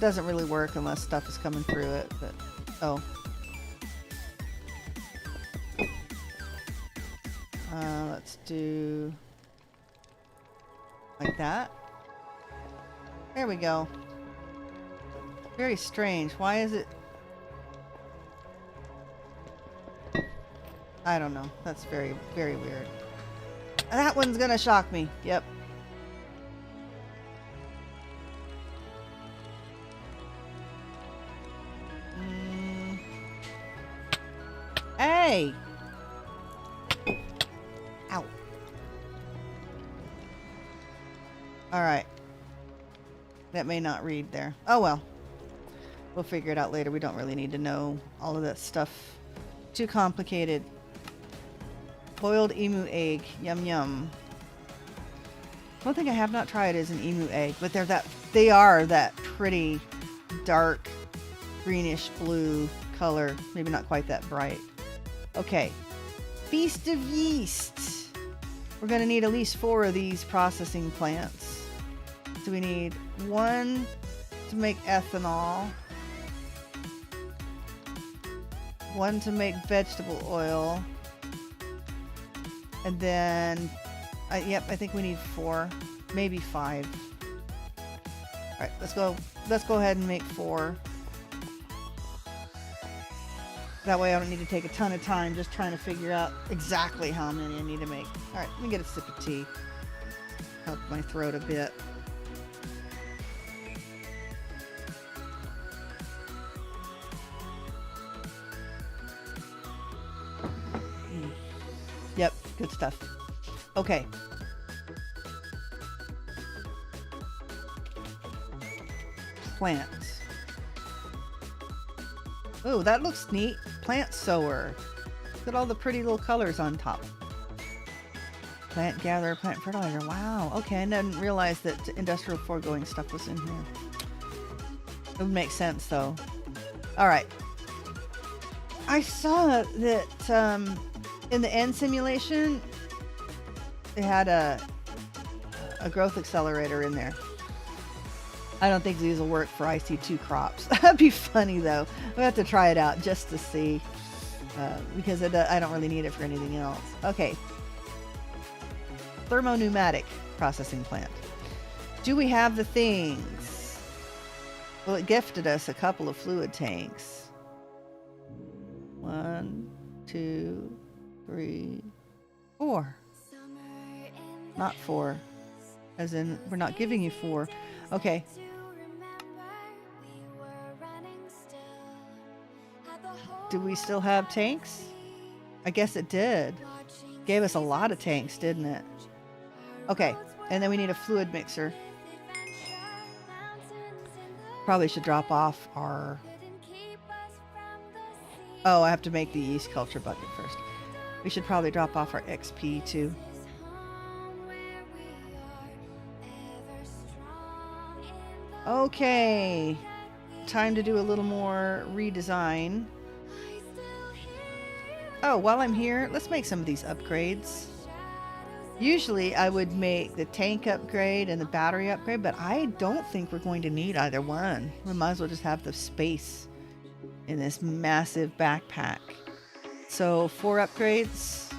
Speaker 1: Doesn't really work unless stuff is coming through it, but oh. Let's do like that. There we go. Very strange. Why is it? I don't know. That's very, very weird. That one's gonna shock me. Yep. Hey! Ow. Alright. That may not read there. Oh well. We'll figure it out later. We don't really need to know all of that stuff. Too complicated. Boiled emu egg. Yum yum. One thing I have not tried is an emu egg, but they are that pretty dark greenish blue color. Maybe not quite that bright. Okay. Feast of yeast. We're going to need at least 4 of these processing plants. So we need 1 to make ethanol, 1 to make vegetable oil, and then, yep, I think we need 4, maybe 5. All right, let's go ahead and make 4. That way I don't need to take a ton of time just trying to figure out exactly how many I need to make. All right, let me get a sip of tea. Help my throat a bit. Yep, good stuff. Okay. Plants. Oh, that looks neat. Plant sower. Look at all the pretty little colors on top. Plant gatherer, plant fertilizer. Wow. Okay, I didn't realize that industrial foregoing stuff was in here. It would make sense though. All right. I saw that in the end simulation, they had a growth accelerator in there. I don't think these will work for IC2 crops. That'd be funny though. We'll have to try it out just to see, because I don't really need it for anything else. Okay. Thermoneumatic processing plant. Do we have the things? Well, it gifted us a couple of fluid tanks. 1, 2, 3, 4. Not 4. As in, we're not giving you 4. Okay. Do we still have tanks? I guess it did. Gave us a lot of tanks, didn't it? Okay. And then we need a fluid mixer. Probably should drop off our... Oh, I have to make the yeast culture bucket first. We should probably drop off our XP too. Okay. Time to do a little more redesign. Oh, while I'm here, let's make some of these upgrades. Usually I would make the tank upgrade and the battery upgrade, but I don't think we're going to need either one. We might as well just have the space in this massive backpack. So 4 upgrades.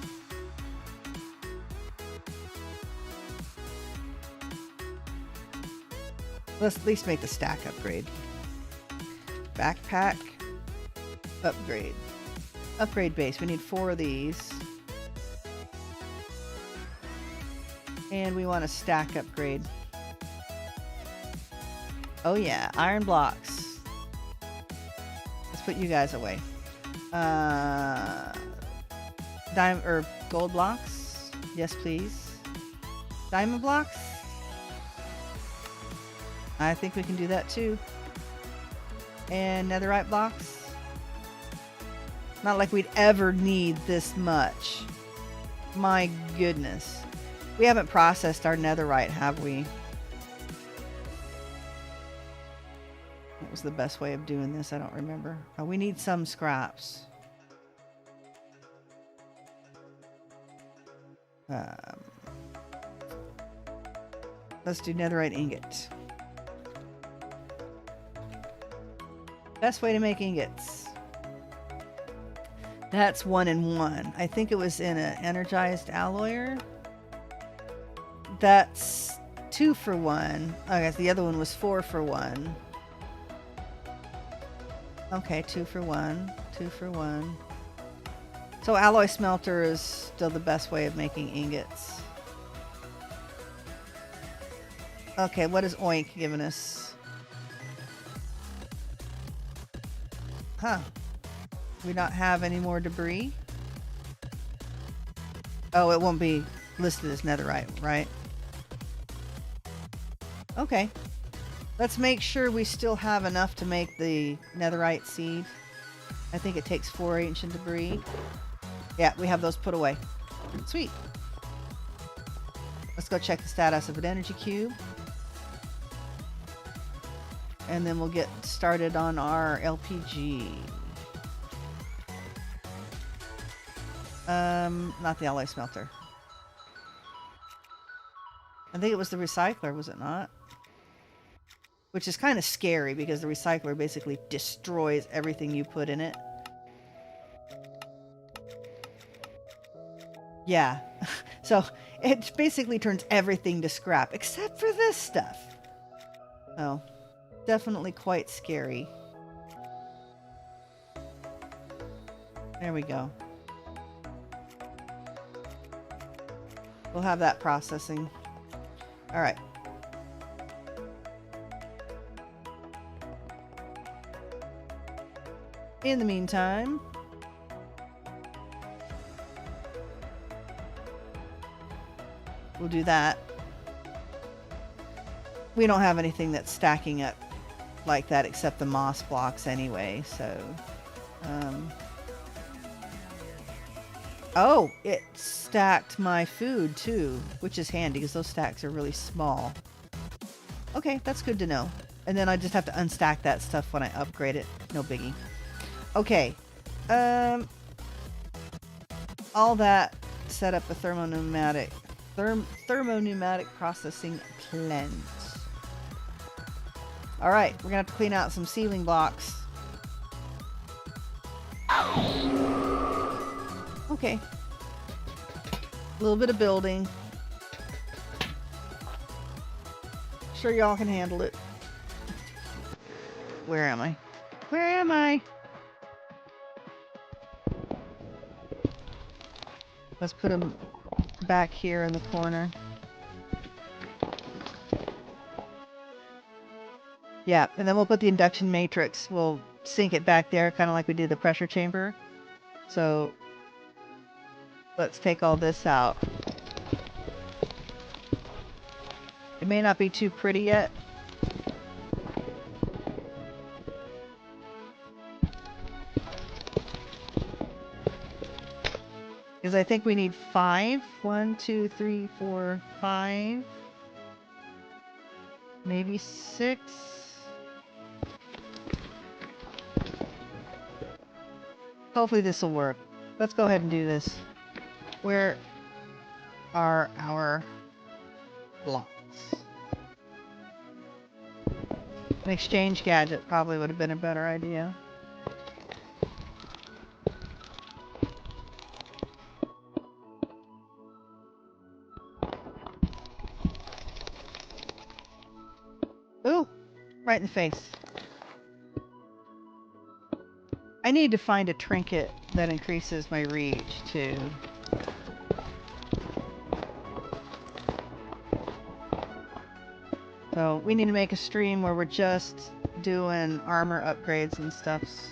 Speaker 1: Let's at least make the stack upgrade. Backpack upgrade. Upgrade base. We need 4 of these. And we want a stack upgrade. Oh yeah, iron blocks. Let's put you guys away. Diamond or gold blocks? Yes, please. Diamond blocks? I think we can do that too. And netherite blocks? Not like we'd ever need this much. My goodness. We haven't processed our netherite, have we? What was the best way of doing this? I don't remember. Oh, we need some scraps. Let's do netherite ingot. Best way to make ingots. That's 1 in 1. I think it was in an energized alloyer. That's 2 for 1. I guess the other one was 4 for 1. Okay, 2 for 1. 2 for 1. So alloy smelter is still the best way of making ingots. Okay, what is Oink giving us? Huh. We not have any more debris? Oh, it won't be listed as netherite, right? Okay. Let's make sure we still have enough to make the netherite seed. I think it takes 4 ancient debris. Yeah, we have those put away. Sweet. Let's go check the status of an energy cube. And then we'll get started on our LPG. Not the alloy smelter. I think it was the recycler, was it not? Which is kind of scary because the recycler basically destroys everything you put in it. Yeah. So it basically turns everything to scrap, except for this stuff. Oh, definitely quite scary. There we go. We'll have that processing. All right. In the meantime, we'll do that. We don't have anything that's stacking up like that except the moss blocks anyway, so... Oh, it stacked my food too, which is handy because those stacks are really small. Okay, that's good to know. And then I just have to unstack that stuff when I upgrade it. No biggie. Okay. All that set up a thermoneumatic processing plant. All right, we're gonna have to clean out some ceiling blocks. Okay. A little bit of building. Sure y'all can handle it. Where am I? Where am I? Let's put them back here in the corner. Yeah, and then we'll put the induction matrix. We'll sink it back there, kind of like we did the pressure chamber. So let's take all this out. It may not be too pretty yet. Because I think we need 5. 1, 2, 3, 4, 5. Maybe 6. Hopefully this will work. Let's go ahead and do this. Where are our blocks? An exchange gadget probably would have been a better idea. Ooh, right in the face. I need to find a trinket that increases my reach too. So we need to make a stream where we're just doing armor upgrades and stuffs.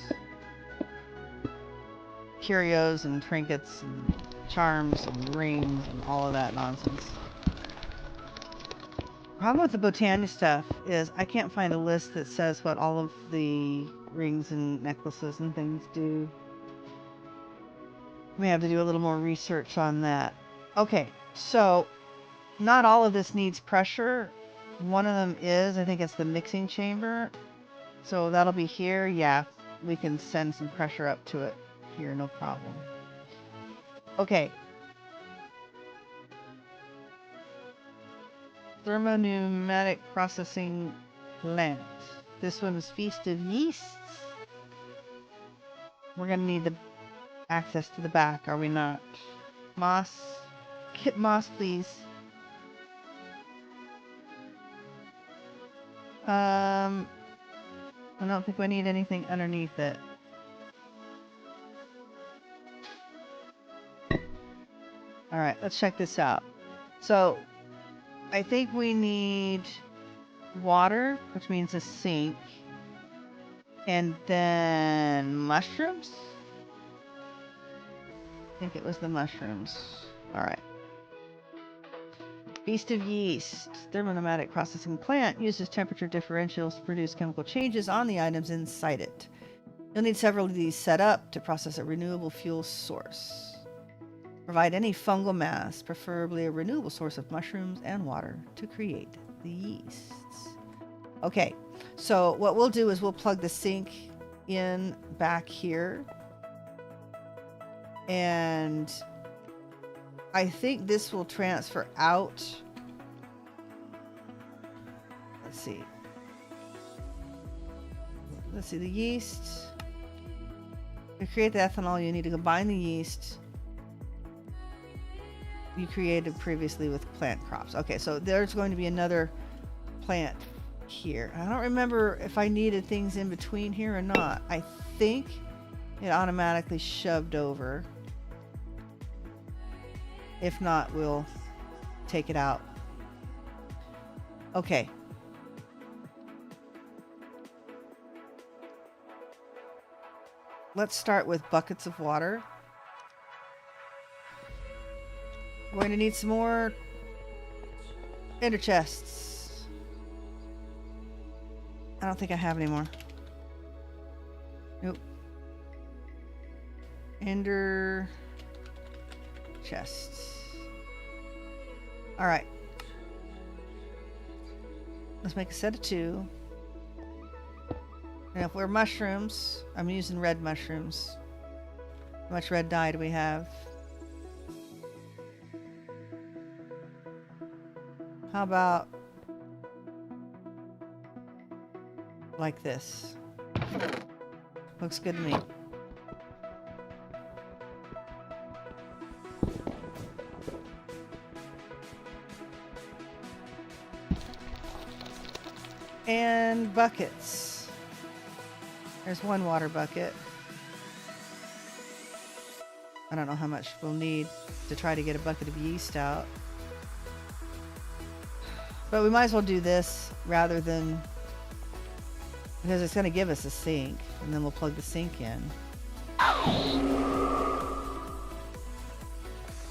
Speaker 1: Curios and trinkets and charms and rings and all of that nonsense. Problem with the Botania stuff is I can't find a list that says what all of the rings and necklaces and things do. We have to do a little more research on that. Okay, so not all of this needs pressure. One of them is, I think it's the mixing chamber. So that'll be here. Yeah, we can send some pressure up to it here, no problem. Okay. Thermoneumatic processing plant. This one is Feast of Yeasts. We're gonna need the access to the back, are we not? Moss. Get moss, please. I don't think we need anything underneath it. Alright, let's check this out. So, I think we need water, which means a sink. And then mushrooms? I think it was the mushrooms. All right. Feast of Yeast. Thermonomadic processing plant uses temperature differentials to produce chemical changes on the items inside it. You'll need several of these set up to process a renewable fuel source. Provide any fungal mass, preferably a renewable source of mushrooms and water, to create the yeasts. Okay, so what we'll do is we'll plug the sink in back here. And I think this will transfer out. Let's see. Let's see, the yeast. To create the ethanol, you need to combine the yeast you created previously with plant crops. Okay, so there's going to be another plant here. I don't remember if I needed things in between here or not. I think it automatically shoved over. If not, we'll take it out. Okay. Let's start with buckets of water. We're going to need some more ender chests. I don't think I have any more. Nope. Ender chests. All right. Let's make a set of 2. And if we're mushrooms, I'm using red mushrooms. How much red dye do we have? How about like this? Looks good to me. And buckets. There's 1 water bucket. I don't know how much we'll need to try to get a bucket of yeast out. But we might as well do this rather than, because it's going to give us a sink, and then we'll plug the sink in. All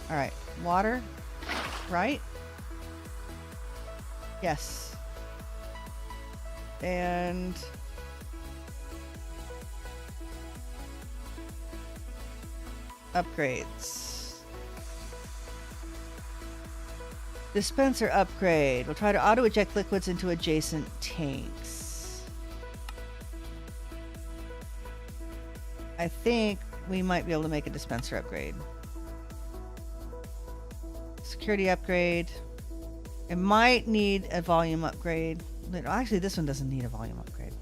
Speaker 1: right, water, right? Yes. And upgrades. Dispenser upgrade. We'll try to auto-eject liquids into adjacent tanks. I think we might be able to make a dispenser upgrade. Security upgrade. It might need a volume upgrade. Actually, this one doesn't need a volume upgrade.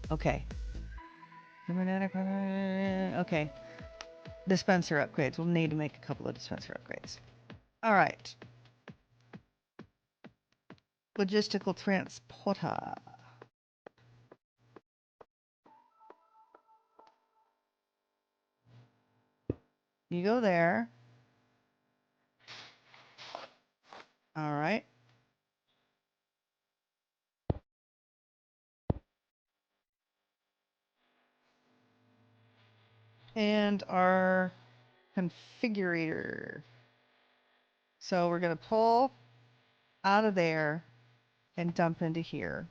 Speaker 1: Okay. Okay. Dispenser upgrades. We'll need to make a couple of dispenser upgrades. All right. Logistical transporter. You go there. All right. And our configurator. So we're going to pull out of there and dump into here.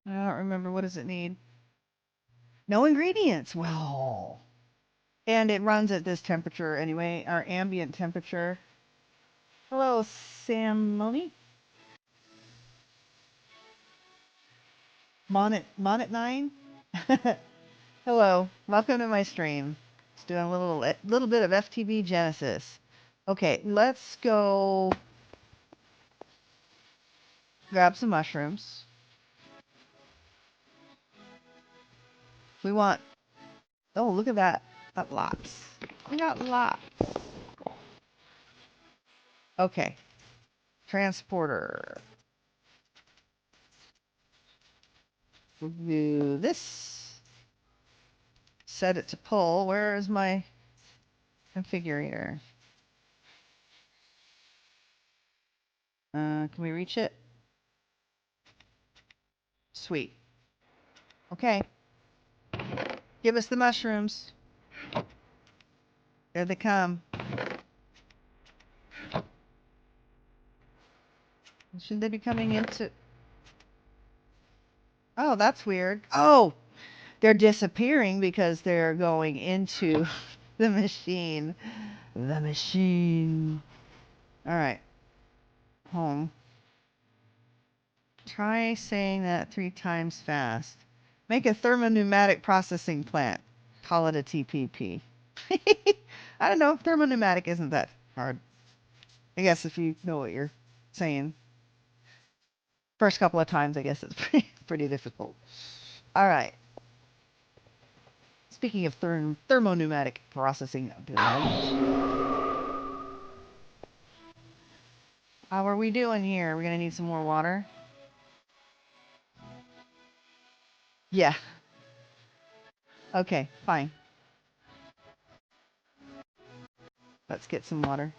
Speaker 1: I don't remember. What does it need? No ingredients. Well, and it runs at this temperature anyway, our ambient temperature. Hello, Samoni. Monet 9. Hello, welcome to my stream. Just doing a little bit of FTB Genesis. Okay, let's go grab some mushrooms. We want. Oh, look at that. Got lots. We got lots. Okay. Transporter. Do this. Set it to pull. Where is my configurator? Can we reach it? Sweet. Okay. Give us the mushrooms. There they come. Should they be coming into... Oh, that's weird. Oh, they're disappearing because they're going into the machine. The machine. All right. Home. Try saying that 3 times fast. Make a thermoneumatic processing plant. Call it a TPP. I don't know. Thermoneumatic isn't that hard. I guess if you know what you're saying. First couple of times, I guess it's pretty difficult. All right. Speaking of thermoneumatic processing, how are we doing here? We're going to need some more water. Yeah. Okay, fine. Let's get some water.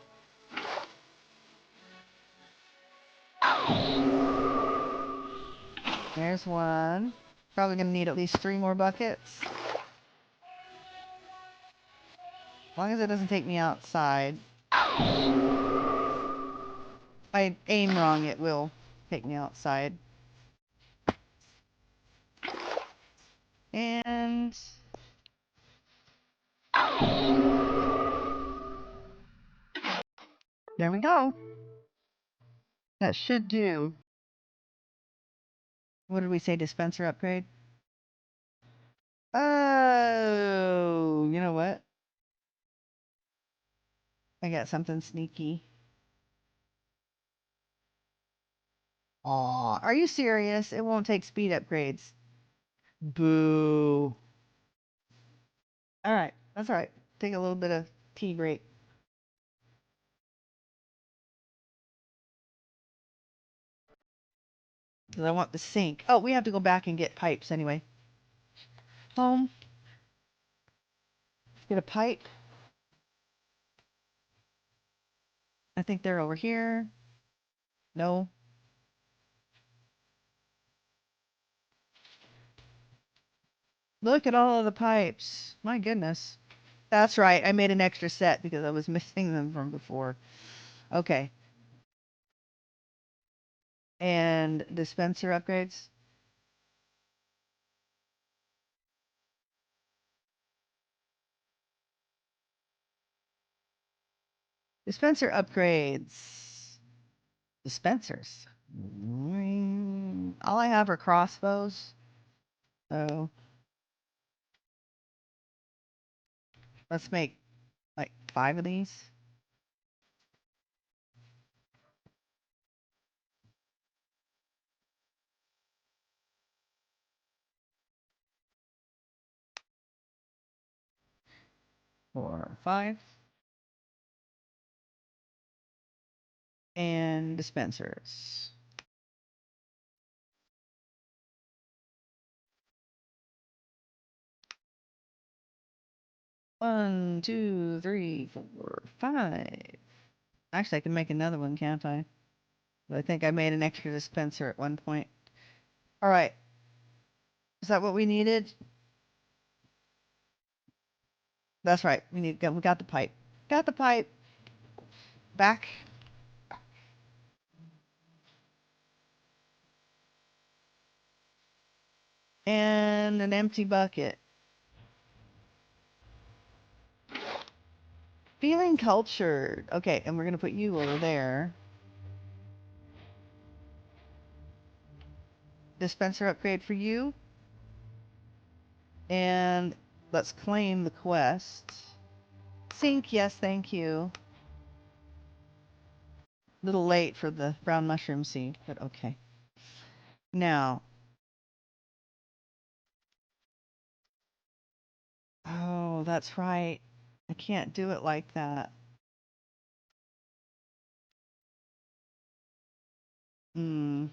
Speaker 1: There's one. Probably going to need at least 3 more buckets. As long as it doesn't take me outside. If I aim wrong, it will take me outside. And... there we go. That should do. What did we say? Dispenser upgrade? Oh, you know what? I got something sneaky. Aw, are you serious? It won't take speed upgrades. Boo. Alright, that's alright. Take a little bit of tea break. Because I want the sink. Oh, we have to go back and get pipes anyway. Home. Get a pipe. I think they're over here. No. Look at all of the pipes. My goodness. That's right. I made an extra set because I was missing them from before. Okay. And dispenser upgrades. Dispenser upgrades. Dispensers. All I have are crossbows. So let's make like 5 of these. Four, 5. And dispensers. One, 2, 3, 4, 5. Actually, I can make another one, can't I? But I think I made an extra dispenser at one point. All right. Is that what we needed? That's right. We got the pipe. Got the pipe. Back. And an empty bucket. Feeling cultured. Okay, and we're going to put you over there. Dispenser upgrade for you. And let's claim the quest. Sink, yes, thank you. A little late for the brown mushroom seed, but okay. Now. Oh, that's right. I can't do it like that. Hmm.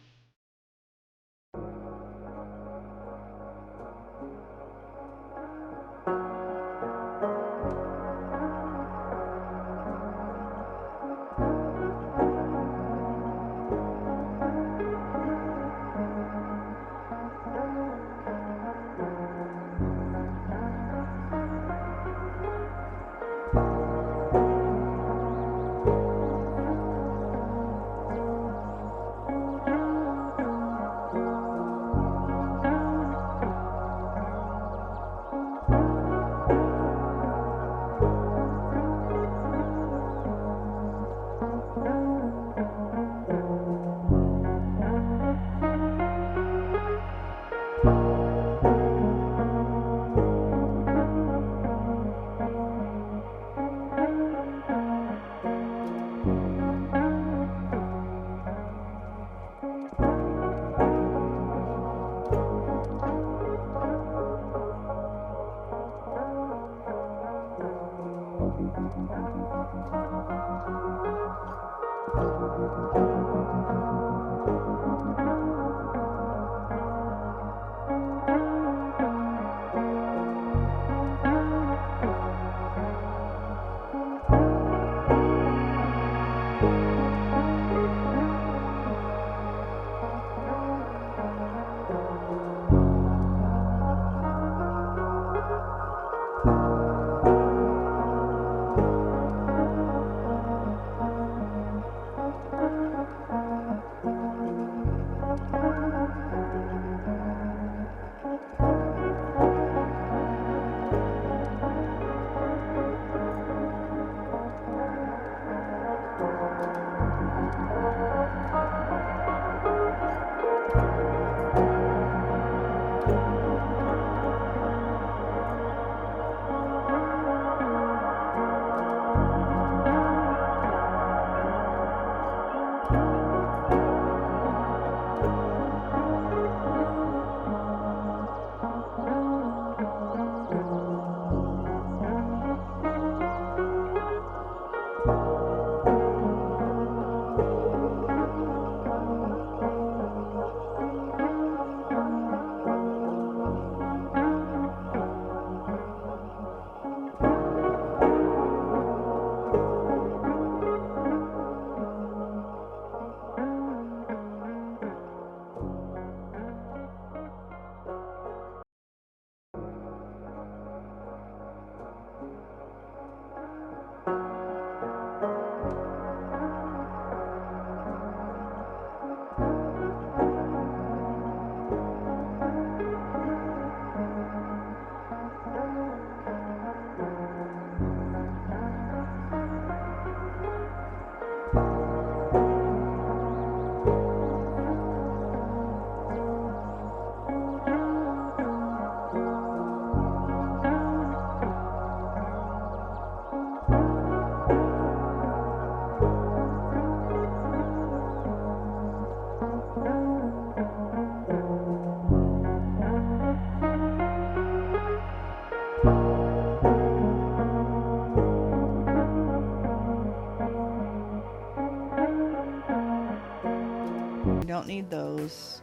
Speaker 1: We don't need those.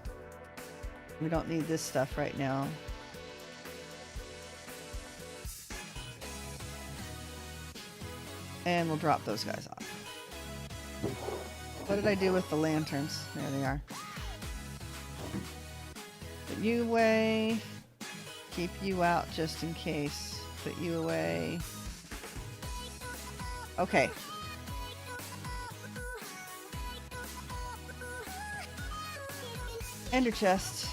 Speaker 1: We don't need this stuff right now. And we'll drop those guys off. What did I do with the lanterns? There they are. Put you away. Keep you out just in case. Put you away. Okay. Ender chest.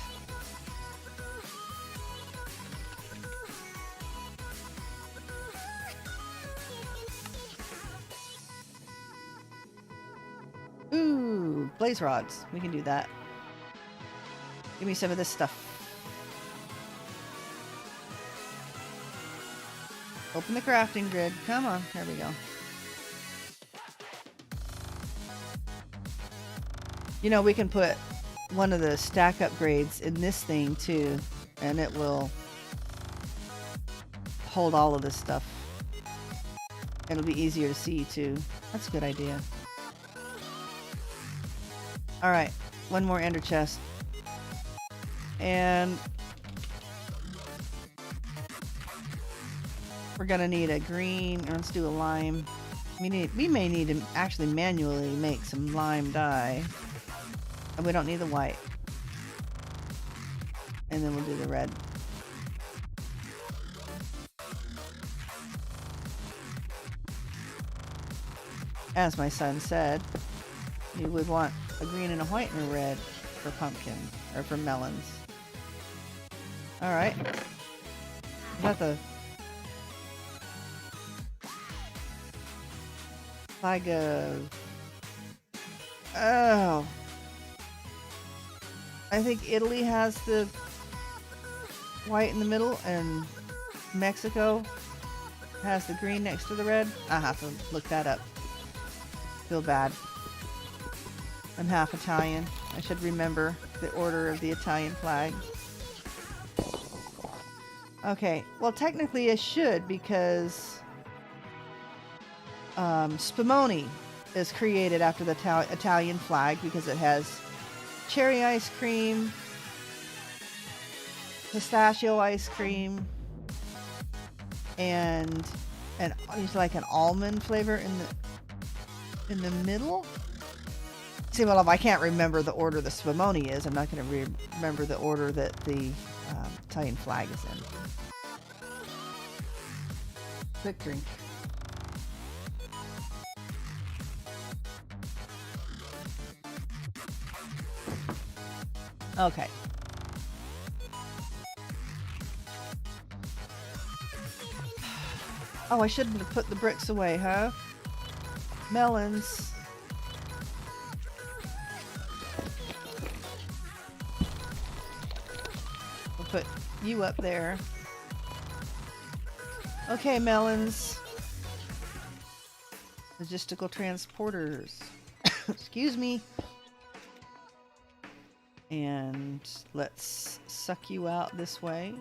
Speaker 1: Ooh, blaze rods. We can do that. Give me some of this stuff. Open the crafting grid. Come on. There we go. You know, we can put one of the stack upgrades in this thing too, and it will hold all of this stuff. It'll be easier to see too. That's a good idea. Alright, one more ender chest. And we're gonna need a green, or let's do a lime. We may need to actually manually make some lime dye. And we don't need the white. And then we'll do the red. As my son said, you would want a green and a white and a red for pumpkin, or for melons. Alright. Is that the flag of... Oh. I think Italy has the white in the middle, and Mexico has the green next to the red. I'll have to look that up. Feel bad. I'm half Italian. I should remember the order of the Italian flag. Okay, well technically I should, because Spumoni is created after the Italian flag because it has cherry ice cream, pistachio ice cream, and it's like an almond flavor in the middle. See, well, if I can't remember the order the Spumoni is, I'm not going to remember the order that the Italian flag is in. Quick drink. Okay. Oh, I shouldn't have put the bricks away, huh? Melons. We'll put you up there. Okay, melons. Logistical transporters. Excuse me. And let's suck you out this way.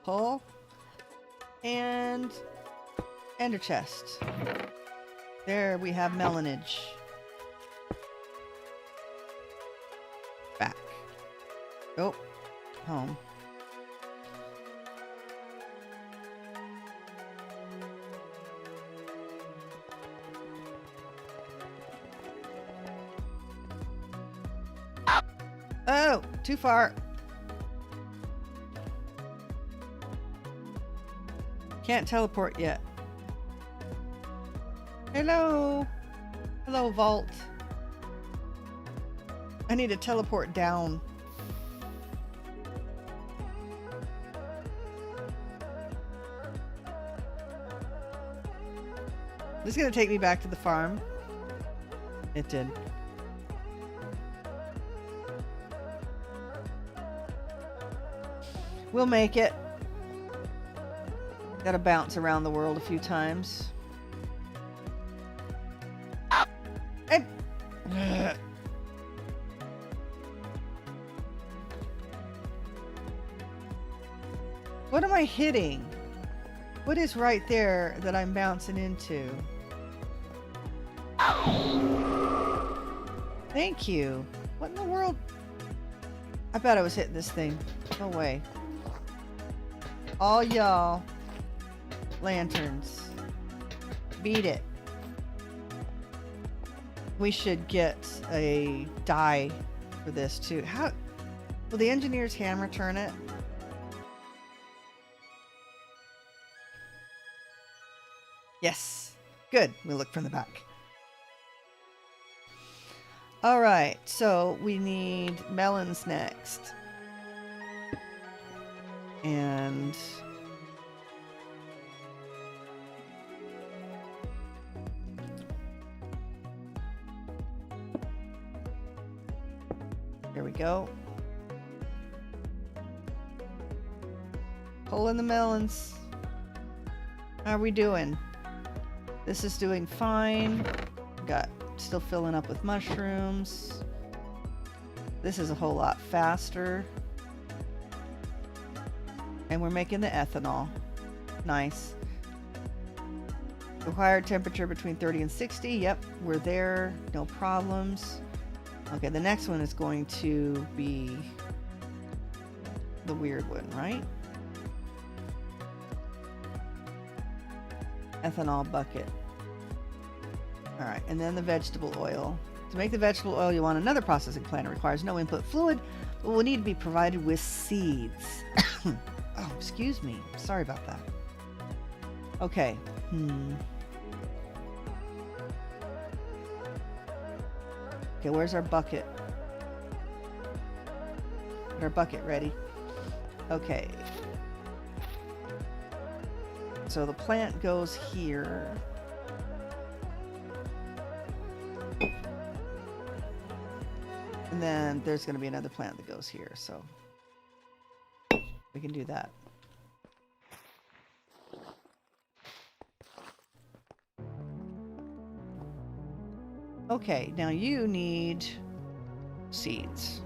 Speaker 1: Pull. And ender chest. There we have melonage. Back. Oh, home. Oh, too far. Can't teleport yet. Hello. Hello, vault. I need to teleport down. This is going to take me back to the farm. It did. We'll make it. Gotta bounce around the world a few times. And what am I hitting? What is right there that I'm bouncing into? Thank you. What in the world? I bet I was hitting this thing. No way. All y'all. Lanterns. Beat it. We should get a die for this too. How will the engineer's hammer turn it? Yes. Good. We look from the back. All right. So we need melons next. And here we go. Pulling the melons. How are we doing? This is doing fine. Got still filling up with mushrooms. This is a whole lot faster. And we're making the ethanol. Nice. Required temperature between 30 and 60. Yep, we're there. No problems. Okay, the next one is going to be the weird one, right? Ethanol bucket. All right, and then the vegetable oil. To make the vegetable oil, you want another processing plant. It requires no input fluid, but will need to be provided with seeds. Oh, excuse me. Sorry about that. Okay. Okay, where's our bucket? Get our bucket ready. Okay. So the plant goes here. And then there's going to be another plant that goes here, so we can do that. Okay, now you need seeds.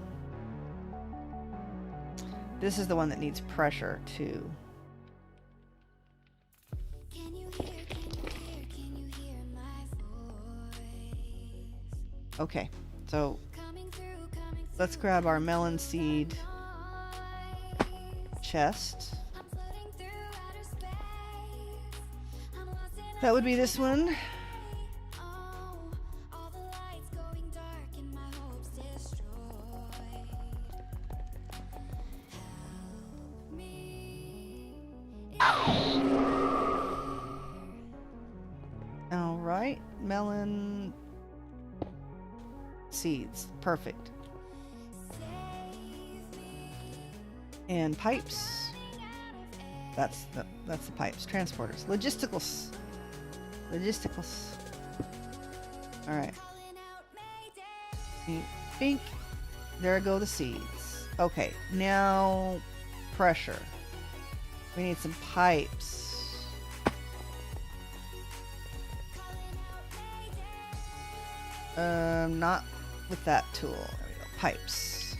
Speaker 1: This is the one that needs pressure too. Okay, so let's grab our melon seed chest. That would be this one. All right, melon seeds, perfect. And pipes. That's the pipes. Transporters. Logisticals. All right. Bink. There go the seeds. Okay, now pressure. We need some pipes. Not with that tool. There we go. Pipes.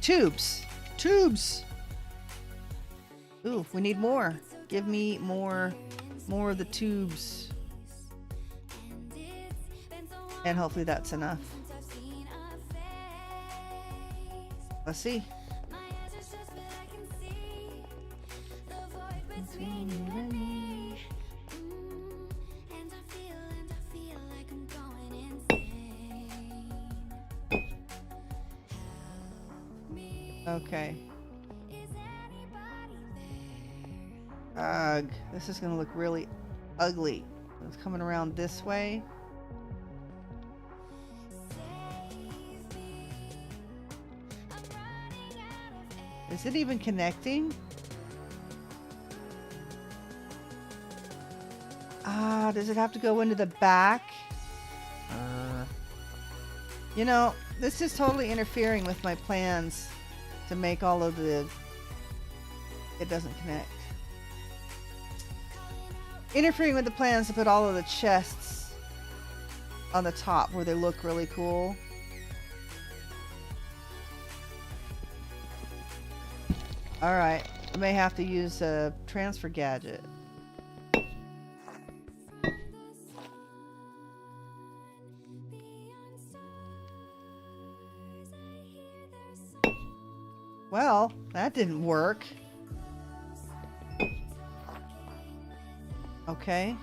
Speaker 1: Tubes. Ooh, we need more. Give me more of the tubes. And hopefully that's enough. Let's see. Okay. Ugh, this is gonna look really ugly. It's coming around this way. Is it even connecting? Does it have to go into the back? You know, this is totally interfering with my plans to make all of the... It doesn't connect. Interfering with the plans to put all of the chests on the top where they look really cool. Alright, I may have to use a transfer gadget. Well, that didn't work. Okay.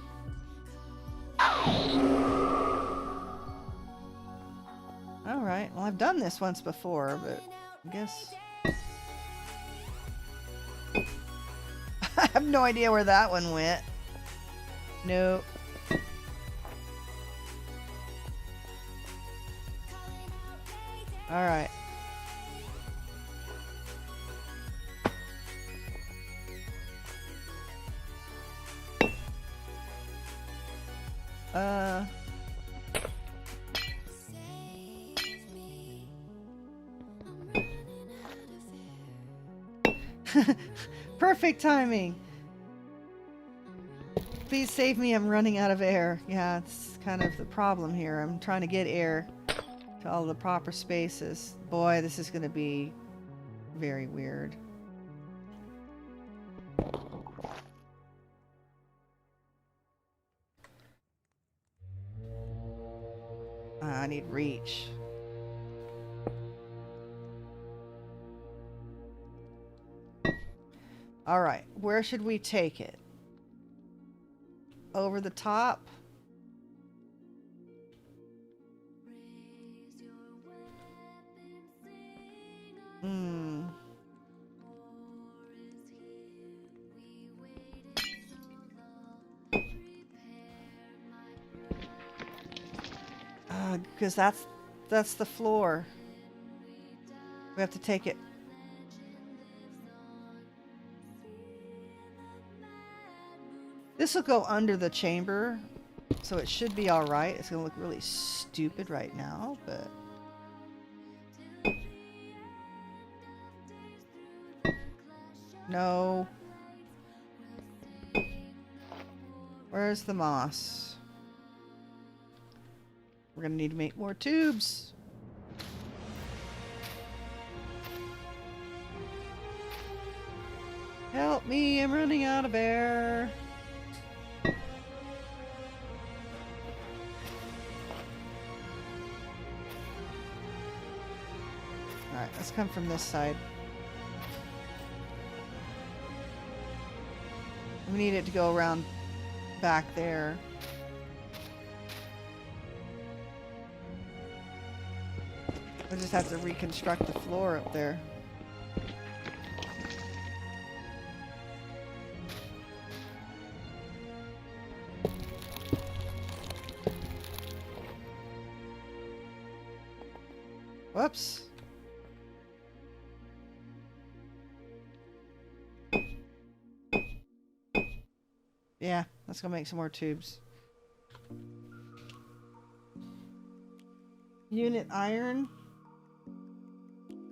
Speaker 1: Alright, well I've done this once before, but I guess... I have no idea where that one went. Nope. Alright. Perfect timing. Please save me, I'm running out of air. Yeah, it's kind of the problem here. I'm trying to get air to all the proper spaces. Boy, this is going to be very weird. I need reach. All right, where should we take it? Over the top? Because that's the floor. We have to take it. This will go under the chamber, so it should be all right. It's gonna look really stupid right now, but no. Where's the moss? We're gonna need to make more tubes. Help me, I'm running out of air. Let's come from this side. We need it to go around back there. We'll just have to reconstruct the floor up there. Whoops. Yeah, let's go make some more tubes. Unit iron?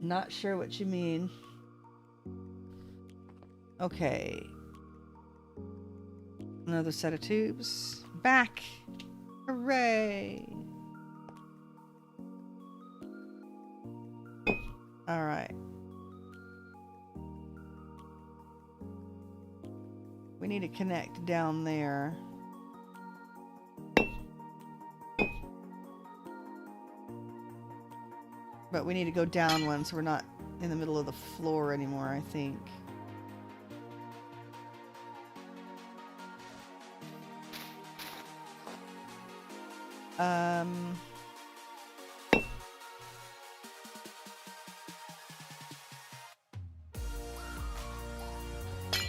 Speaker 1: Not sure what you mean. Okay. Another set of tubes. Back! Hooray! Alright. We need to connect down there. But we need to go down one so we're not in the middle of the floor anymore, I think.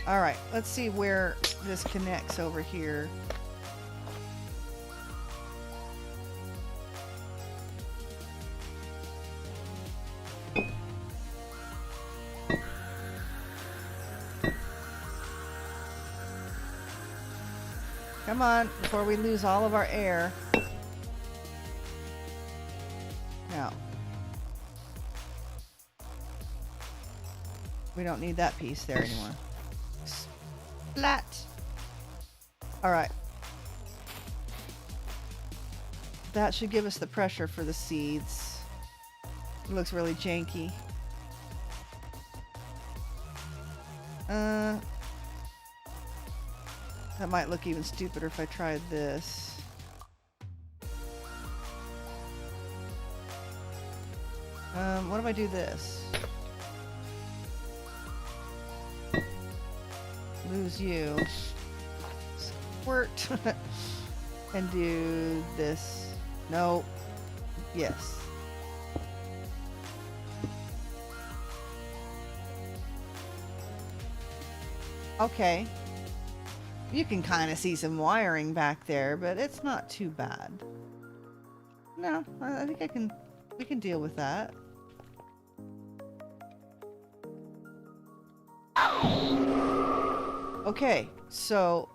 Speaker 1: Alright, let's see where this connects over here. Come on, before we lose all of our air. Now. We don't need that piece there anymore. Splat! Alright. That should give us the pressure for the seeds. It looks really janky. That might look even stupider if I tried this. What if I do this? Lose you. Squirt. And do this. No. Yes. Okay. You can kind of see some wiring back there, but it's not too bad. No, I think we can deal with that. Okay, so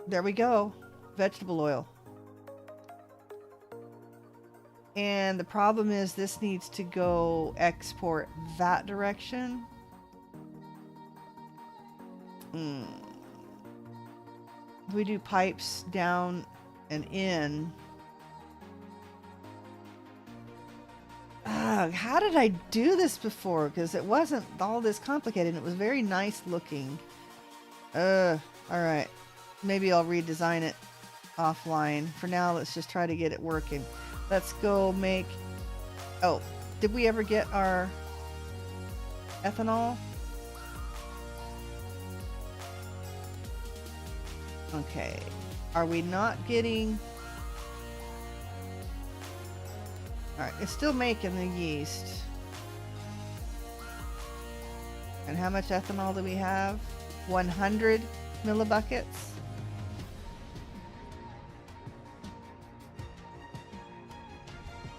Speaker 1: there we go. Vegetable oil. And the problem is this needs to go export that direction. We do pipes down and in. How did I do this before? Because it wasn't all this complicated. It was very nice looking. Alright. Maybe I'll redesign it offline. For now, let's just try to get it working. Let's go make... Oh, did we ever get our ethanol? Okay. Are we not getting... Alright, it's still making the yeast. And how much ethanol do we have? 100 millibuckets?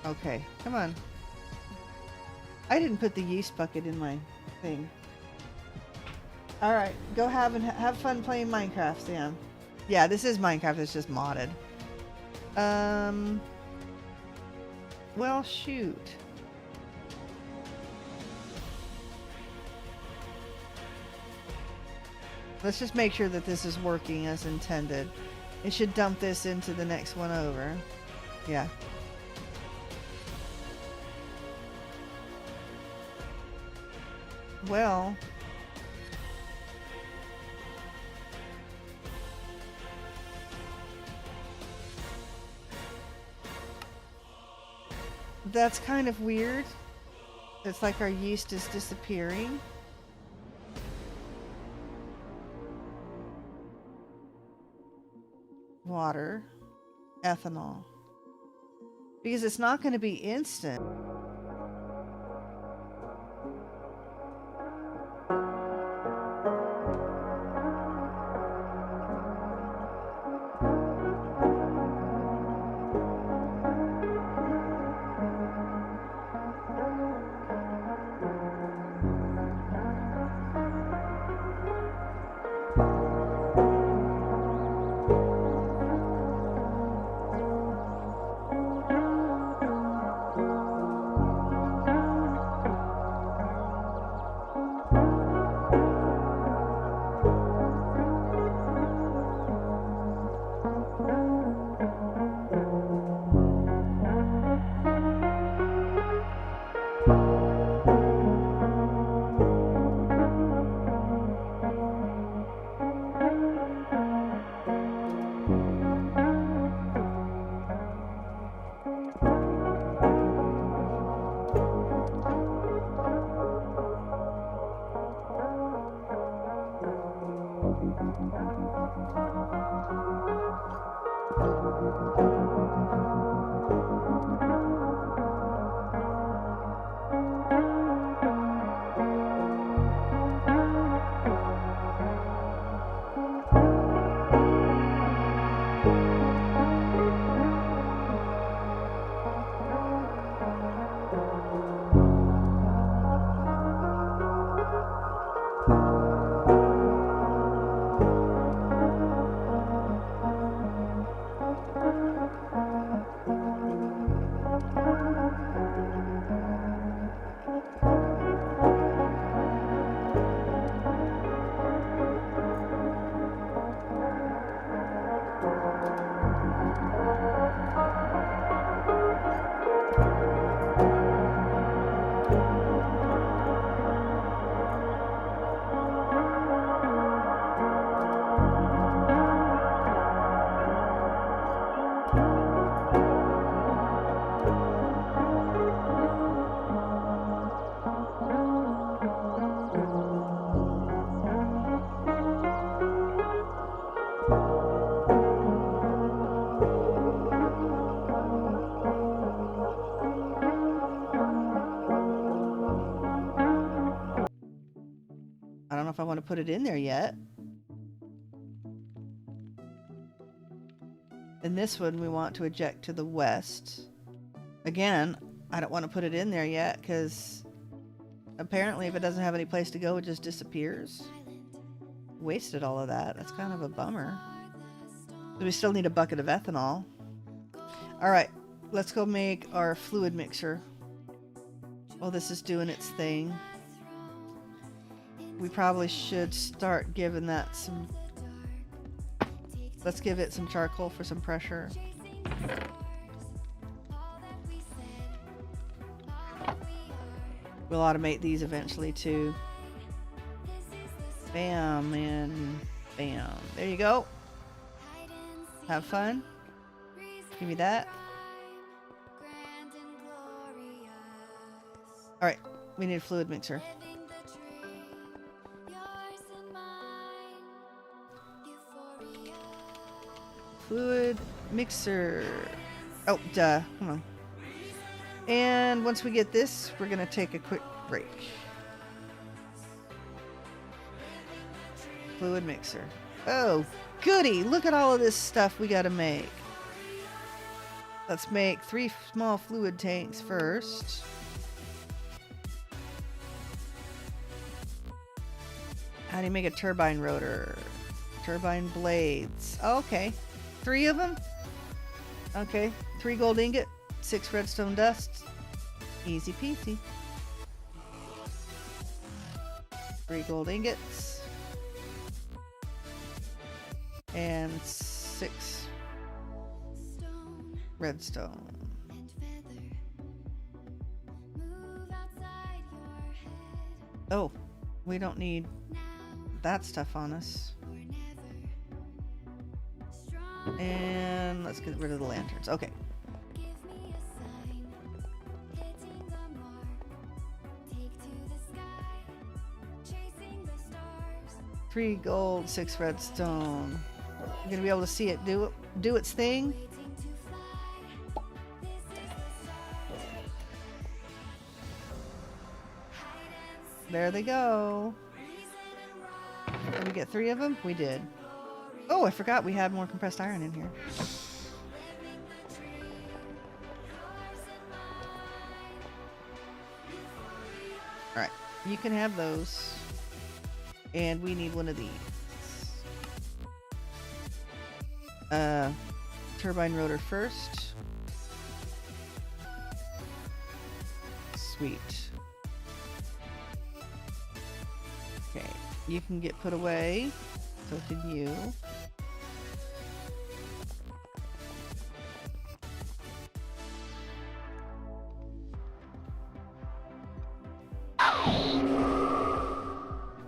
Speaker 1: Okay, come on. I didn't put the yeast bucket in my thing. Alright, go have fun playing Minecraft, Sam. Yeah, this is Minecraft, it's just modded. Well, shoot. Let's just make sure that this is working as intended. It should dump this into the next one over. Yeah. Well... That's kind of weird. It's like our yeast is disappearing. Water, ethanol. Because it's not going to be instant. I don't know if I want to put it in there yet. And this one we want to eject to the west. Again, I don't want to put it in there yet because apparently if it doesn't have any place to go, it just disappears. Wasted all of that. That's kind of a bummer. But we still need a bucket of ethanol. All right, let's go make our fluid mixer. While this is doing its thing. We probably should start giving that some... Let's give it some charcoal for some pressure. We'll automate these eventually too. Bam and bam. There you go. Have fun. Give me that. Alright, we need a fluid mixer. Fluid mixer. Oh, duh. Hold on. And once we get this, we're going to take a quick break. Fluid mixer. Oh, goody. Look at all of this stuff we got to make. Let's make 3 small fluid tanks first. How do you make a turbine rotor? Turbine blades. Oh, okay. 3 of them? Okay. 3 gold ingot, 6 redstone dust. Easy peasy. 3 gold ingots. And 6 redstone. Oh, we don't need that stuff on us. And let's get rid of the lanterns. Okay. 3 gold, 6 redstone. You're gonna be able to see it do its thing. There they go. Did we get 3 of them? We did. Oh, I forgot we had more compressed iron in here. Alright, you can have those. And we need one of these. Turbine rotor first. Sweet. Okay, you can get put away. So can you.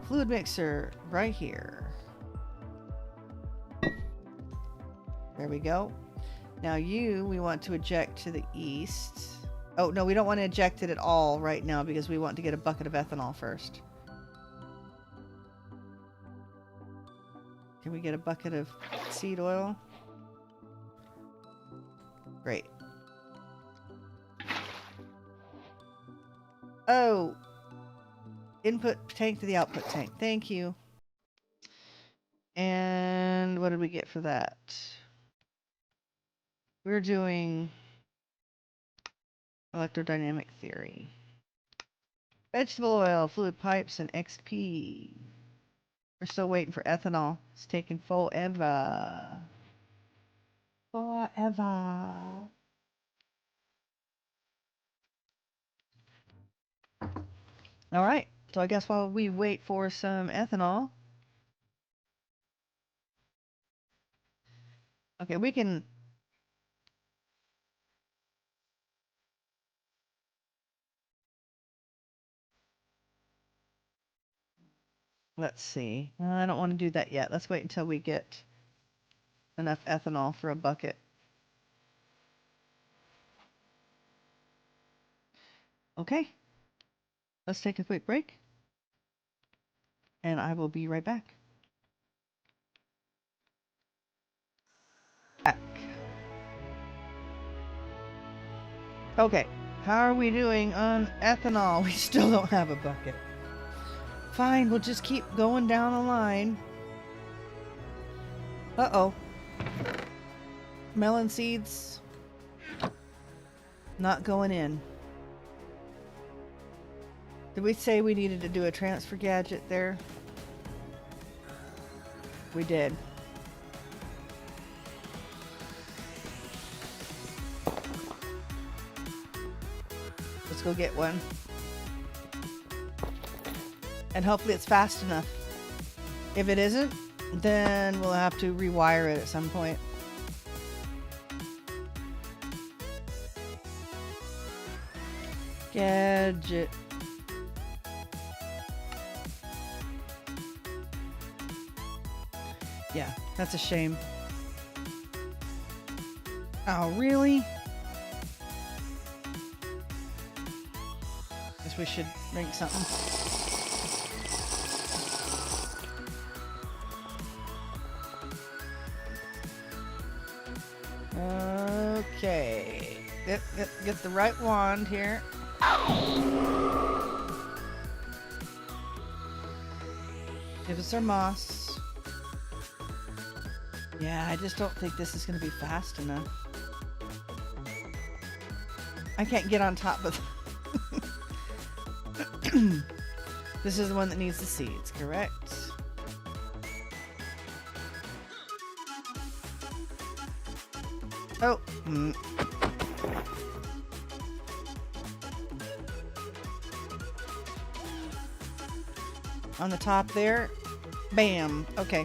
Speaker 1: Fluid mixer right here. There we go. Now we want to eject to the east. Oh, no, we don't want to eject it at all right now because we want to get a bucket of ethanol first. Can we get a bucket of seed oil? Great. Oh! Input tank to the output tank. Thank you. And what did we get for that? We're doing electrodynamic theory. Vegetable oil, fluid pipes, and XP. We're still waiting for ethanol. It's taking forever. Forever. Alright, so I guess while we wait for some ethanol. Okay, we can... Let's see. I don't want to do that yet. Let's wait until we get enough ethanol for a bucket. Okay. Let's take a quick break. And I will be right back. Okay. How are we doing on ethanol? We still don't have a bucket. Fine, we'll just keep going down the line. Uh-oh. Melon seeds. Not going in. Did we say we needed to do a transfer gadget there? We did. Let's go get one. And hopefully it's fast enough. If it isn't, then we'll have to rewire it at some point. Gadget. Yeah, that's a shame. Oh, really? Guess we should drink something. Okay. Get the right wand here. Give us our moss. Yeah, I just don't think this is going to be fast enough. I can't get on top of... This is the one that needs the seeds, correct? Oh. On the top there. Bam. Okay.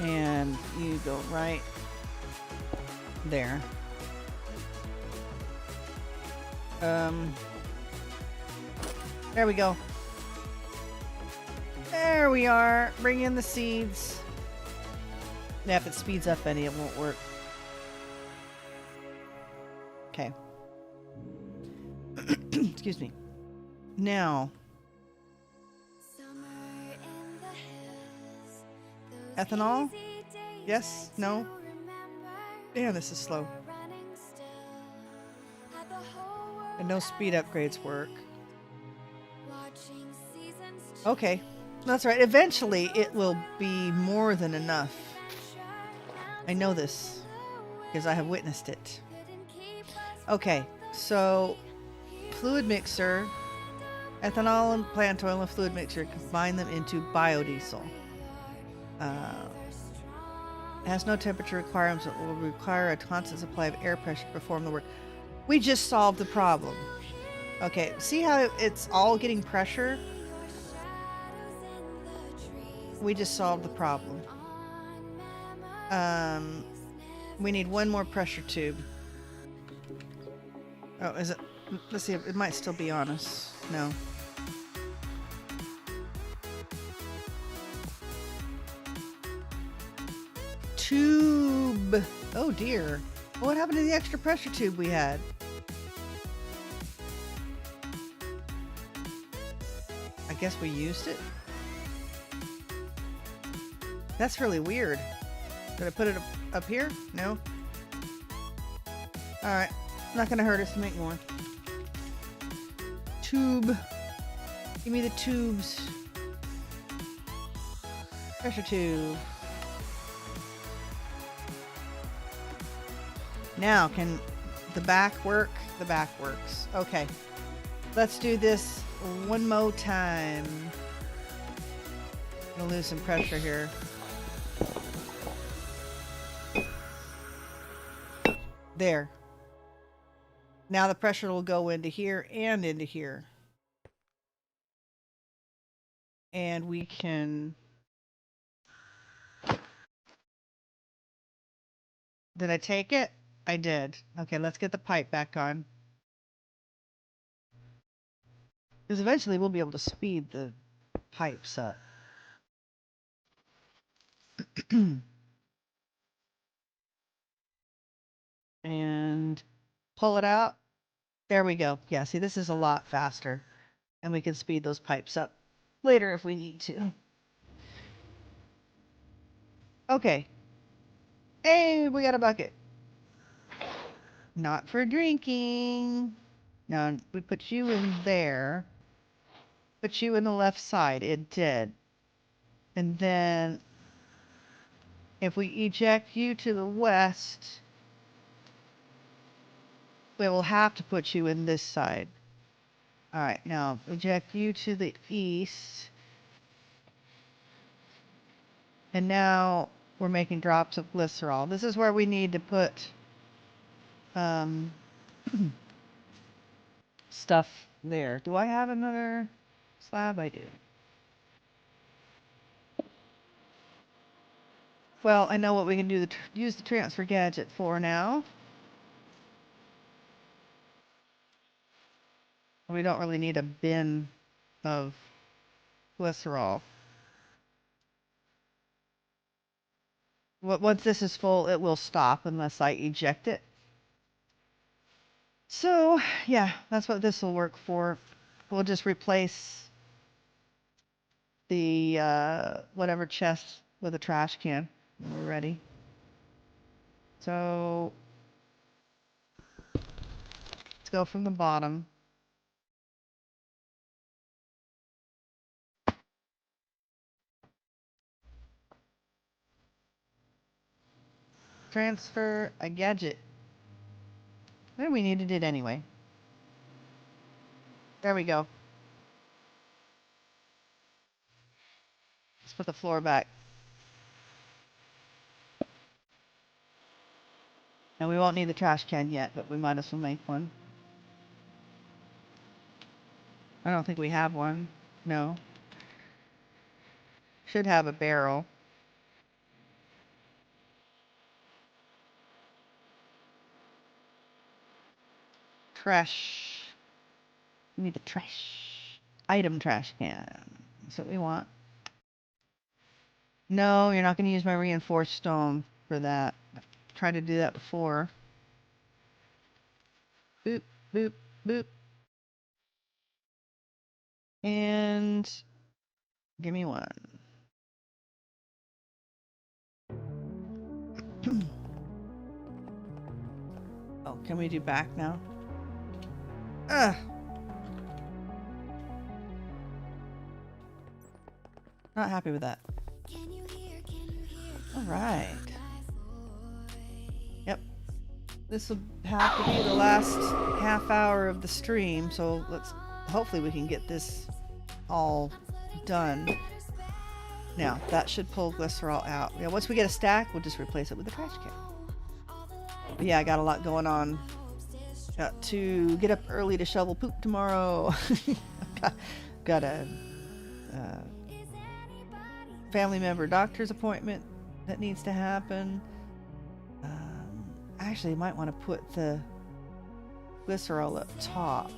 Speaker 1: And you go right there. There we go. There we are. Bring in the seeds. Yeah, if it speeds up any, it won't work. Okay. Excuse me. Now, Ethanol? Yes? No? Damn, this is slow. And no speed upgrades work. Okay. That's right. Eventually, it will be more than enough. I know this because I have witnessed it. Okay, so fluid mixer, ethanol and plant oil and fluid mixer, combine them into biodiesel. Has no temperature requirements. It will require a constant supply of air pressure to perform the work. We just solved the problem. Okay, see how it's all getting pressure? We just solved the problem. We need one more pressure tube. Oh, is it? Let's see, it might still be on us. No. Tube. Oh dear. What happened to the extra pressure tube we had? I guess we used it. That's really weird. Did I put it up here? No. Alright. Not gonna hurt us to make more. Tube. Give me the tubes. Pressure tube. Now, can the back work? The back works. Okay. Let's do this one more time. I'm gonna lose some pressure here. There. Now the pressure will go into here and into here. And we can... Did I take it? I did. Okay, let's get the pipe back on. Because eventually we'll be able to speed the pipes up. And pull it out. There we go. Yeah, see, this is a lot faster. And we can speed those pipes up later if we need to. Okay. Hey, we got a bucket. Not for drinking. Now, we put you in there. Put you in the left side. It did. And then, if we eject you to the west, we will have to put you in this side. Alright, now, eject you to the east. And now, we're making drops of glycerol. This is where we need to put stuff there. Do I have another slab? I do. Well, I know what we can do. Use the transfer gadget for now. We don't really need a bin of glycerol. Once this is full, it will stop unless I eject it. So, yeah, that's what this will work for. We'll just replace the whatever chest with a trash can when we're ready. So, let's go from the bottom. Transfer a gadget. Well, we needed it anyway. There we go. Let's put the floor back. And we won't need the trash can yet, but we might as well make one. I don't think we have one. No. Should have a barrel. Trash. We need the trash. Item trash can. That's what we want. No, you're not going to use my reinforced stone for that. I've tried to do that before. Boop, boop, boop. And give me one. Oh, can we do back now? Ugh. Not happy with that. All right. Yep. This will have to be the last half hour of the stream, so hopefully we can get this all done. Now, that should pull glycerol out. Yeah, once we get a stack, we'll just replace it with the trash can. But yeah, I got a lot going on. Got to get up early to shovel poop tomorrow. got a family member doctor's appointment that needs to happen. Actually, I might want to put the glycerol up top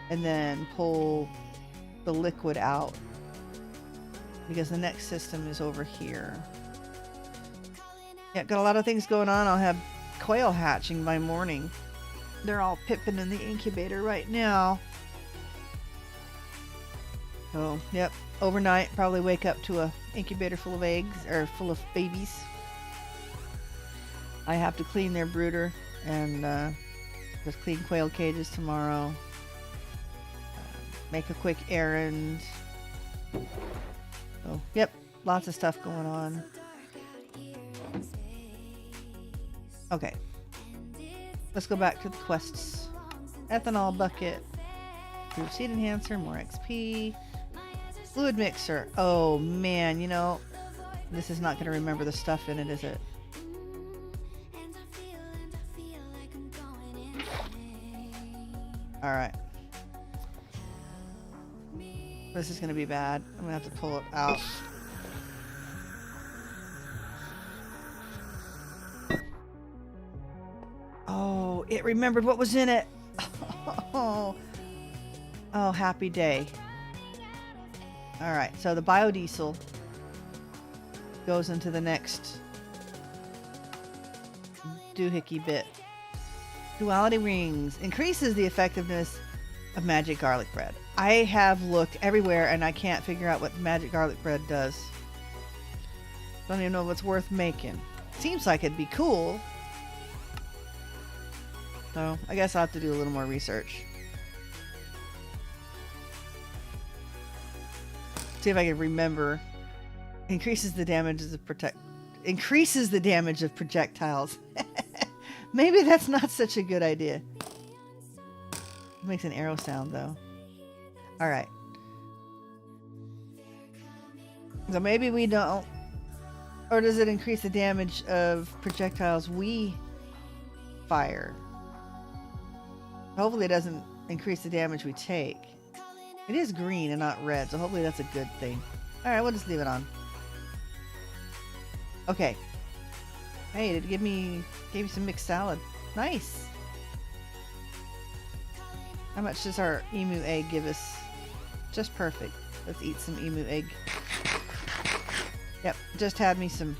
Speaker 1: and then pull the liquid out because the next system is over here. Yeah, got a lot of things going on. I'll have quail hatching by morning. They're all pipping in the incubator right now. So, yep, overnight probably wake up to a incubator full of eggs or full of babies. I have to clean their brooder and just clean quail cages tomorrow. Make a quick errand. So, yep, lots of stuff going on. Okay, let's go back to the quests. Ethanol bucket, improved seed enhancer, more XP, fluid mixer. Oh man, you know, this is not going to remember the stuff in it, is it? All right. This is going to be bad. I'm going to have to pull it out. Oh, it remembered what was in it. Oh, happy day. All right, so the biodiesel goes into the next doohickey bit. Duality rings increases the effectiveness of magic garlic bread. I have looked everywhere and I can't figure out what magic garlic bread does. Don't even know what's worth making. Seems like it'd be cool. So I guess I'll have to do a little more research. See if I can remember. Increases the damage of projectiles. Maybe that's not such a good idea. It makes an arrow sound though. All right. So maybe we don't. Or does it increase the damage of projectiles we fire? Hopefully it doesn't increase the damage we take. It is green and not red, so hopefully that's a good thing. Alright, we'll just leave it on. Okay. Hey, it gave me some mixed salad. Nice! How much does our emu egg give us? Just perfect. Let's eat some emu egg. Yep, just had me some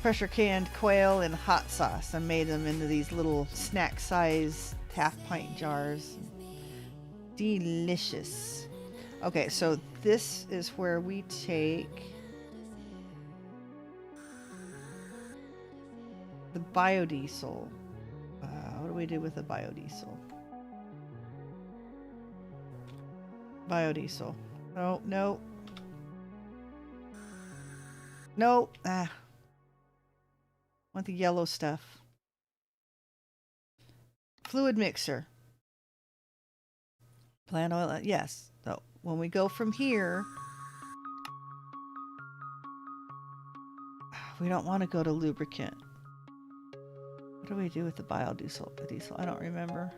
Speaker 1: pressure canned quail and hot sauce. I made them into these little snack size half-pint jars. Delicious. Okay, so this is where we take the biodiesel. What do we do with the biodiesel? Biodiesel. Oh, no. No. Want the yellow stuff. Fluid mixer. Plant oil. Yes. So when we go from here, we don't want to go to lubricant. What do we do with the biodiesel? The diesel? I don't remember.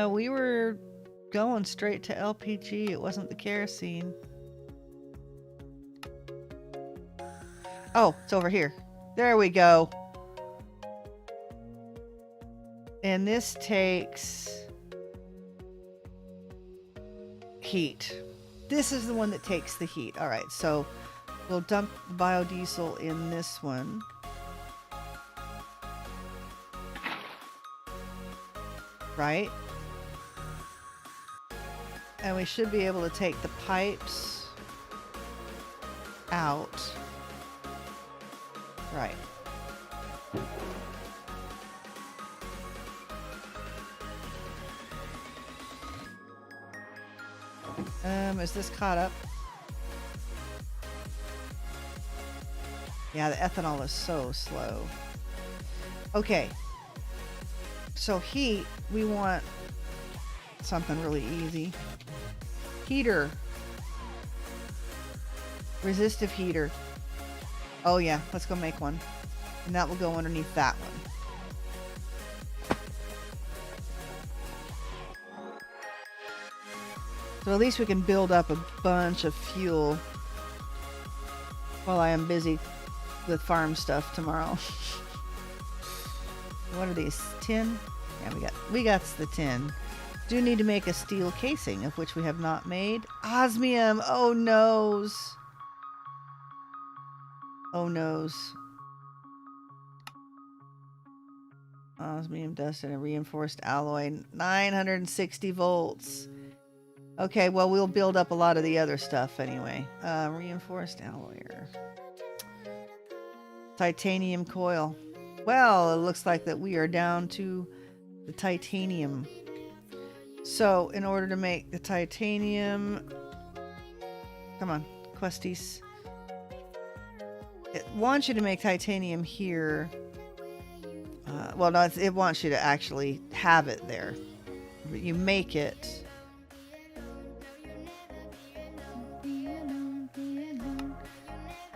Speaker 1: We were going straight to LPG. It wasn't the kerosene. Oh, it's over here. There we go. And this takes heat. This is the one that takes the heat. All right, so we'll dump the biodiesel in this one. Right? And we should be able to take the pipes out. Right. Is this caught up? Yeah, the ethanol is so slow. Okay. So heat, we want something really easy. Heater. Resistive heater. Oh yeah, let's go make one. And that will go underneath that one. So at least we can build up a bunch of fuel while I am busy with farm stuff tomorrow. What are these? Tin? Yeah, we got the tin. Do need to make a steel casing, of which we have not made. Osmium! Oh noes! Oh noes. Osmium dust and a reinforced alloy. 960 volts. Okay, well, we'll build up a lot of the other stuff anyway. Reinforced alloy. Titanium coil. Well, it looks like that we are down to the titanium. So, in order to make the titanium... Come on, questies. It wants you to make titanium here. Well, no, it wants you to actually have it there. But you make it...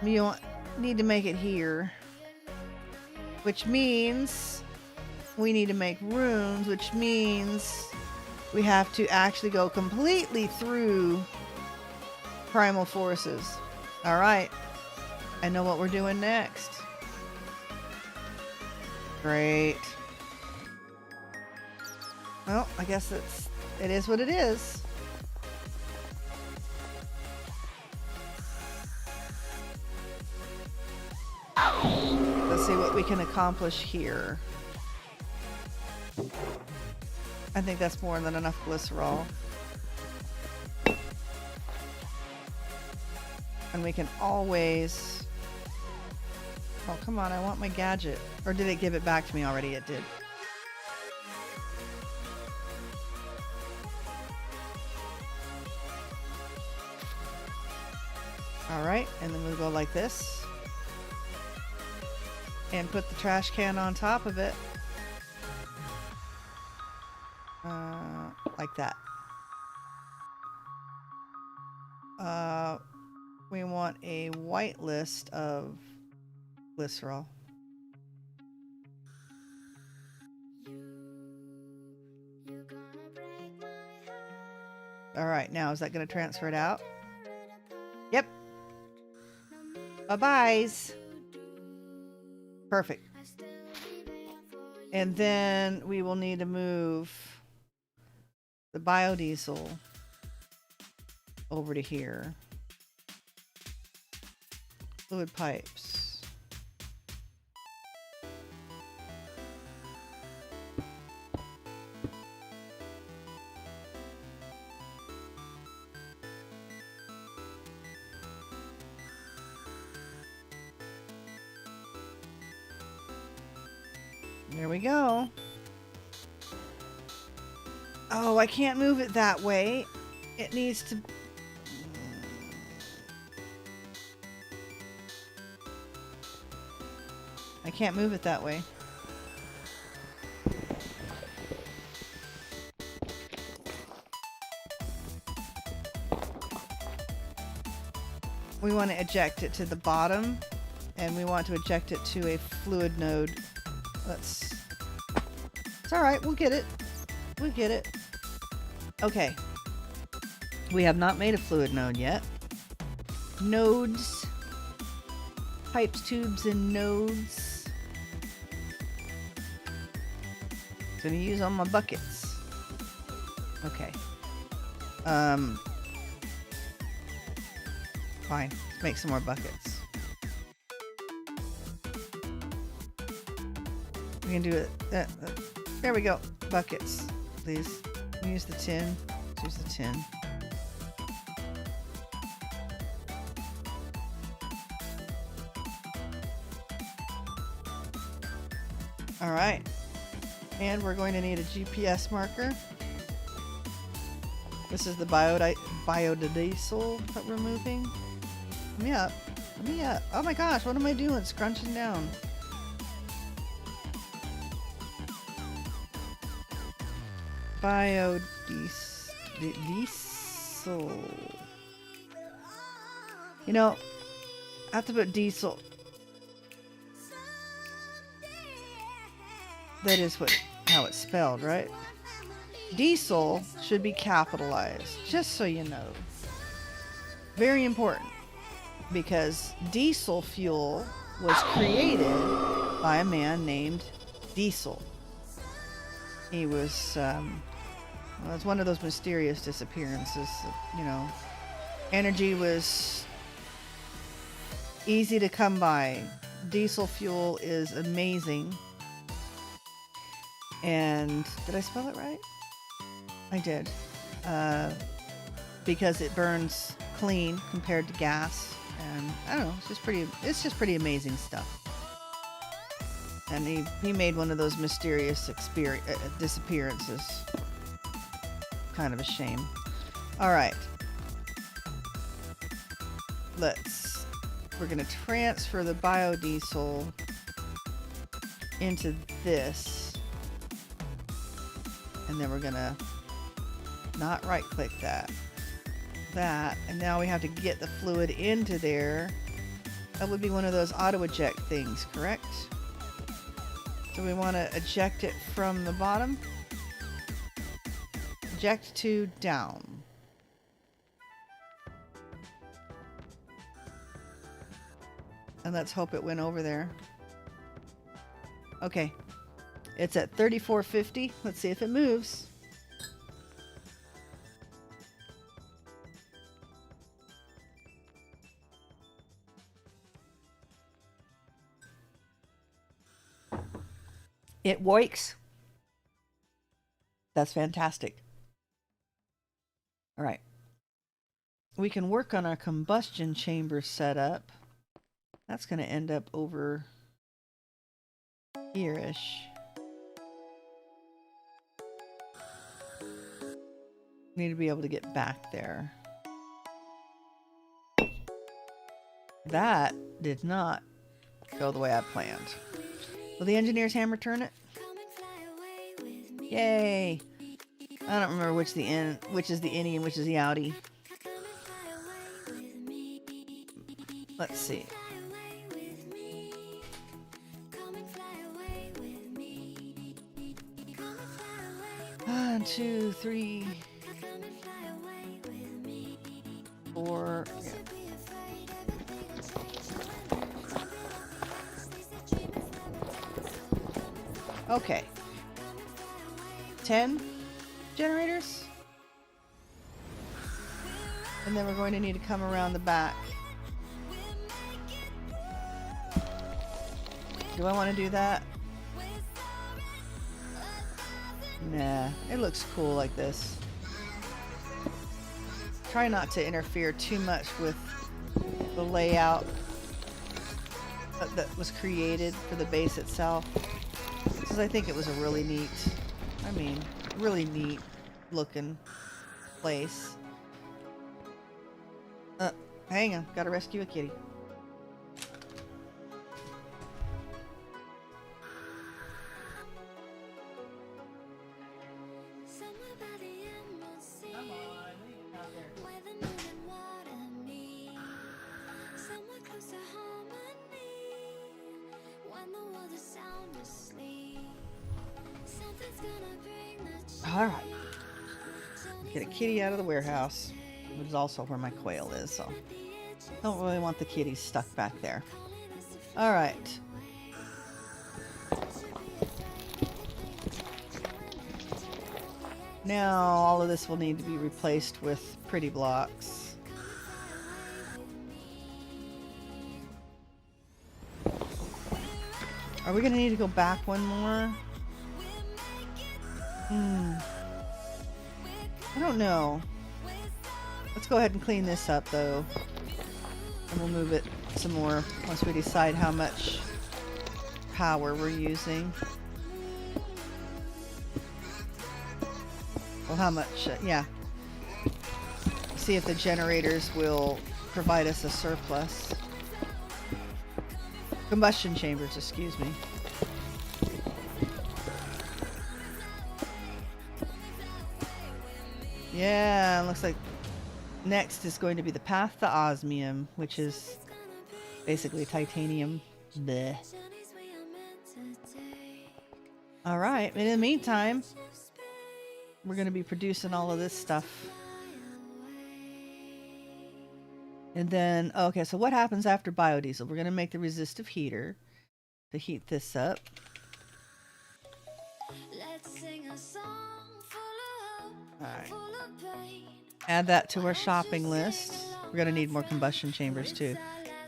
Speaker 1: You need to make it here, which means we need to make runes, which means we have to actually go completely through primal forces. All right, I know what we're doing next. Great. Well, I guess it is what it is. Let's see what we can accomplish here. I think that's more than enough glycerol. And we can always... Oh, come on, I want my gadget. Or did it give it back to me already? It did. Alright, and then we'll go like this. And put the trash can on top of it. Like that. We want a white list of glycerol. All right, now is that going to transfer it out? Yep. Bye-byes. Perfect. And then we will need to move the biodiesel over to here. Fluid pipes. There we go. Oh, I can't move it that way. It needs to... I can't move it that way. We want to eject it to the bottom, and we want to eject it to a fluid node. It's alright, we'll get it. We'll get it. Okay. We have not made a fluid node yet. Nodes. Pipes, tubes, and nodes. Gonna use all my buckets. Okay. Fine. Let's make some more buckets. We can do it. There we go. Buckets, please. Use the tin. Use the tin. Alright. And we're going to need a GPS marker. This is the biodiesel that we're moving. Let me up. Let me up. Oh my gosh, what am I doing? Scrunching down. Diesel. You know, I have to put diesel. That is how it's spelled, right? Diesel should be capitalized, just so you know. Very important, because diesel fuel was created by a man named Diesel. He was, well, it's one of those mysterious disappearances. You know, energy was easy to come by. Diesel fuel is amazing. And did I spell it right? I did. Because it burns clean compared to gas, and I don't know, it's just pretty amazing stuff. And he made one of those mysterious disappearances. Kind of a shame. All right. We're going to transfer the biodiesel into this. And then we're going to not right click that. And now we have to get the fluid into there. That would be one of those auto eject things, correct? So we want to eject it from the bottom. Eject to down. And let's hope it went over there. Okay. It's at 3450. Let's see if it moves. It works. That's fantastic. All right. We can work on our combustion chamber setup. That's going to end up over here-ish. Need to be able to get back there. That did not go the way I planned. Will the engineer's hammer turn it? Yay! I don't remember which is the innie and which is the outie. Let's see. 1, 2, 3, 4. Yeah. Okay. 10 generators. And then we're going to need to come around the back. Do I want to do that? Nah, it looks cool like this. Try not to interfere too much with the layout that was created for the base itself. Because I think it was a really neat looking place. Hang on, gotta rescue a kitty. Alright. Get a kitty out of the warehouse, which is also where my quail is, so don't really want the kitties stuck back there. Alright. Now all of this will need to be replaced with pretty blocks. Are we going to need to go back one more? I don't know. Let's go ahead and clean this up though. And we'll move it some more once we decide how much power we're using. Well, how much? Yeah. See if the generators will provide us a surplus. Combustion chambers, excuse me. Yeah, looks like next is going to be the path to osmium, which is basically titanium. Bleh. All right, in the meantime, we're going to be producing all of this stuff. And then, okay, so what happens after biodiesel? We're going to make the resistive heater to heat this up. Alright. Add that to our shopping list. We're going to need more combustion chambers too.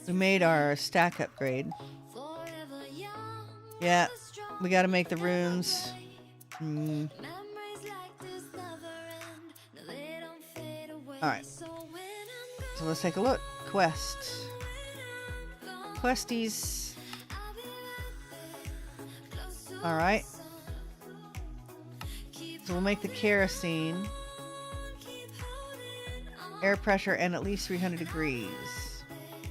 Speaker 1: We made our stack upgrade. Yeah, we got to make the runes. Alright. So let's take a look. Quest. Questies. Alright. So we'll make the kerosene. Air pressure and at least 300 degrees.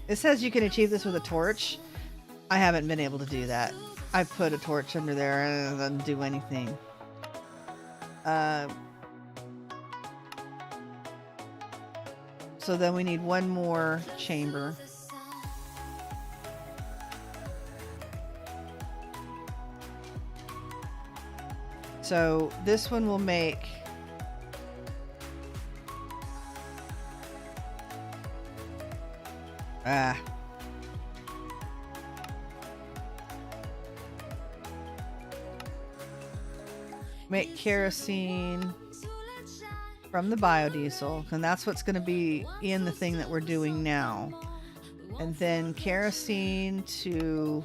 Speaker 1: It says you can achieve this with a torch. I haven't been able to do that. I put a torch under there and it doesn't do anything. So then we need one more chamber. So this one will make make kerosene from the biodiesel, and that's what's going to be in the thing that we're doing now. And then kerosene to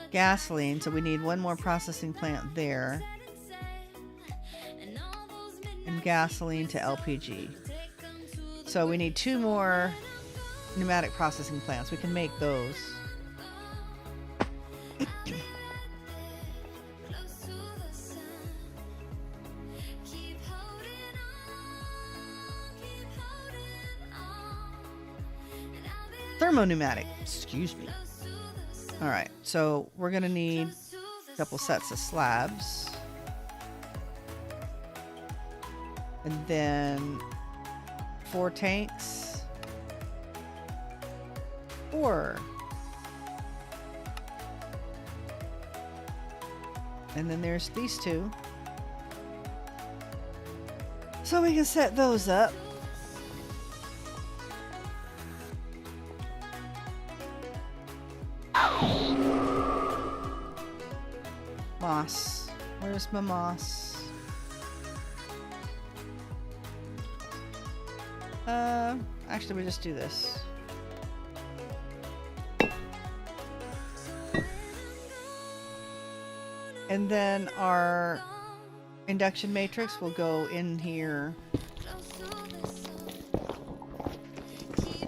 Speaker 1: gasoline, so we need one more processing plant there. And gasoline to LPG. So we need 2 more pneumatic processing plants. We can make those. Thermopneumatic, excuse me. All right, so we're gonna need a couple sets of slabs. And then 4 tanks. 4. And then there's these 2. So we can set those up. Moss. Where's my moss? Actually, we just do this. And then our induction matrix will go in here. I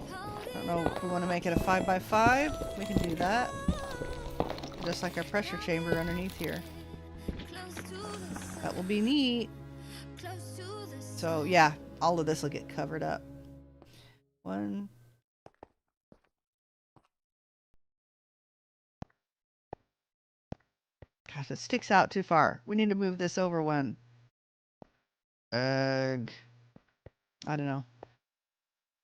Speaker 1: don't know if we want to make it a 5x5. We can do that. Just like our pressure chamber underneath here. That will be neat. So yeah, all of this will get covered up. 1. Gosh, it sticks out too far. We need to move this over 1. I don't know.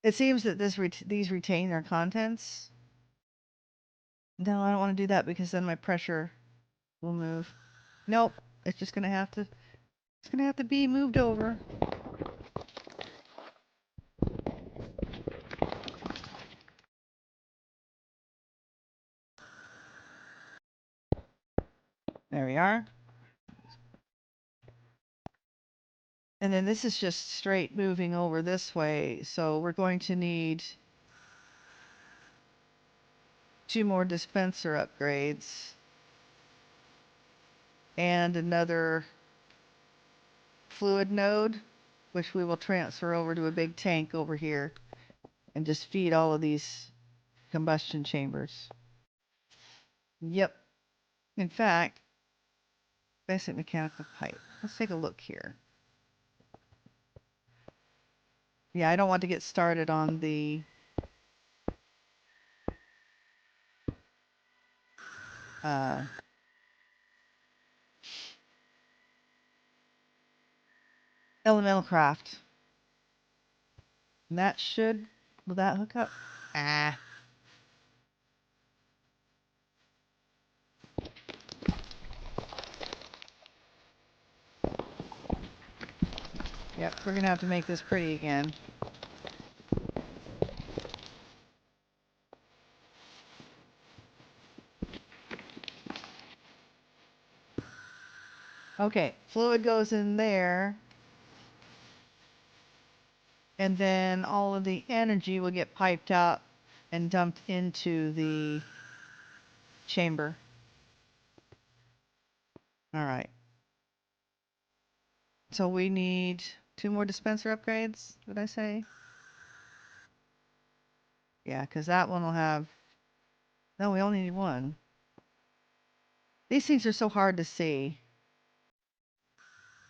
Speaker 1: It seems that these retain their contents. No, I don't want to do that because then my pressure will move. Nope, it's just gonna have to. It's gonna have to be moved over. There we are. And then this is just straight moving over this way. So we're going to need 2 more dispenser upgrades. And another fluid node, which we will transfer over to a big tank over here. And just feed all of these combustion chambers. Yep. In fact, basic mechanical pipe. Let's take a look here. Yeah, I don't want to get started on the uh, elemental craft. And that should, will that hook up? Ah. Yep, we're gonna have to make this pretty again. Okay, fluid goes in there. And then all of the energy will get piped out and dumped into the chamber. All right. So we need 2 more dispenser upgrades, did I say? Yeah, because that one will have... No, we only need 1. These things are so hard to see.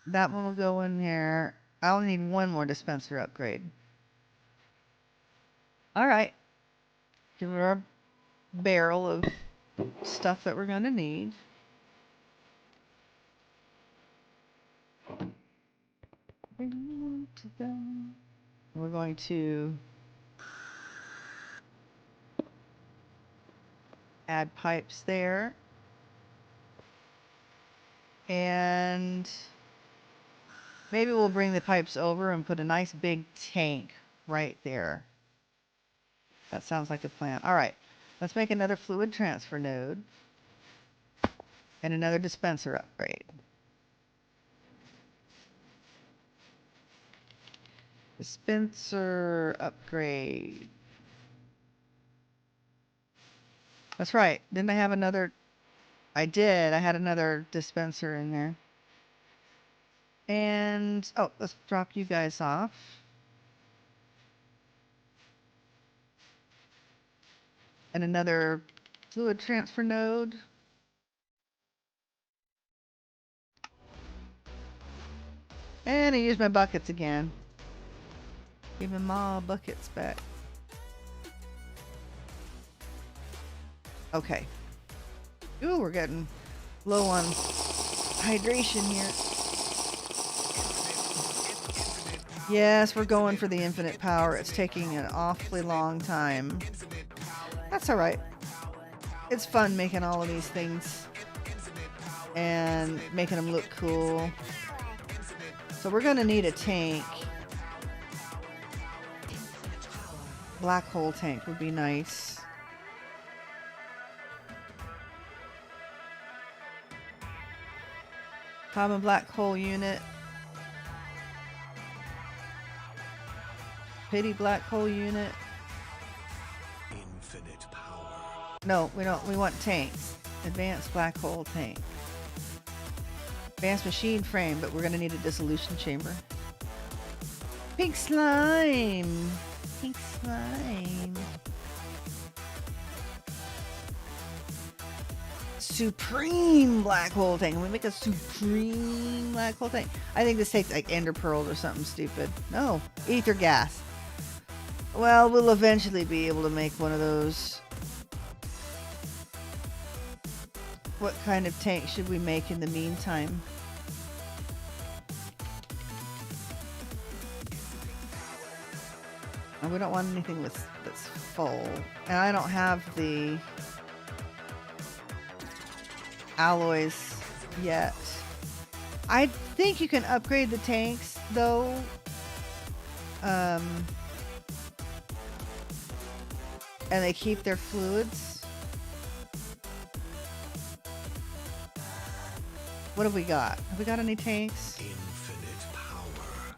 Speaker 1: That one will go in here. I only need 1 more dispenser upgrade. All right. Give her our barrel of stuff that we're going to need. We're going to add pipes there. And maybe we'll bring the pipes over and put a nice big tank right there. That sounds like a plan. All right, let's make another fluid transfer node and another dispenser upgrade. Dispenser upgrade. That's right. Didn't I have another? I did. I had another dispenser in there. And, oh, let's drop you guys off. And another fluid transfer node. And I used my buckets again. Give me my buckets back. Okay. Ooh, we're getting low on hydration here. Yes, we're going for the infinite power. It's taking an awfully long time. That's alright. It's fun making all of these things and making them look cool. So we're going to need a tank. Black hole tank would be nice. Common black hole unit. Pity black hole unit.
Speaker 3: Infinite power.
Speaker 1: No, we don't. We want tanks. Advanced black hole tank. Advanced machine frame, but we're going to need a dissolution chamber. Pink slime. Pink slime. Supreme black hole tank. Can we make a supreme black hole tank? I think this takes like ender pearls or something stupid. No, ether gas. Well, we'll eventually be able to make one of those. What kind of tank should we make in the meantime? And we don't want anything that's full. And I don't have the alloys yet. I think you can upgrade the tanks though. And they keep their fluids. What have we got? Have we got any tanks?
Speaker 3: Infinite power.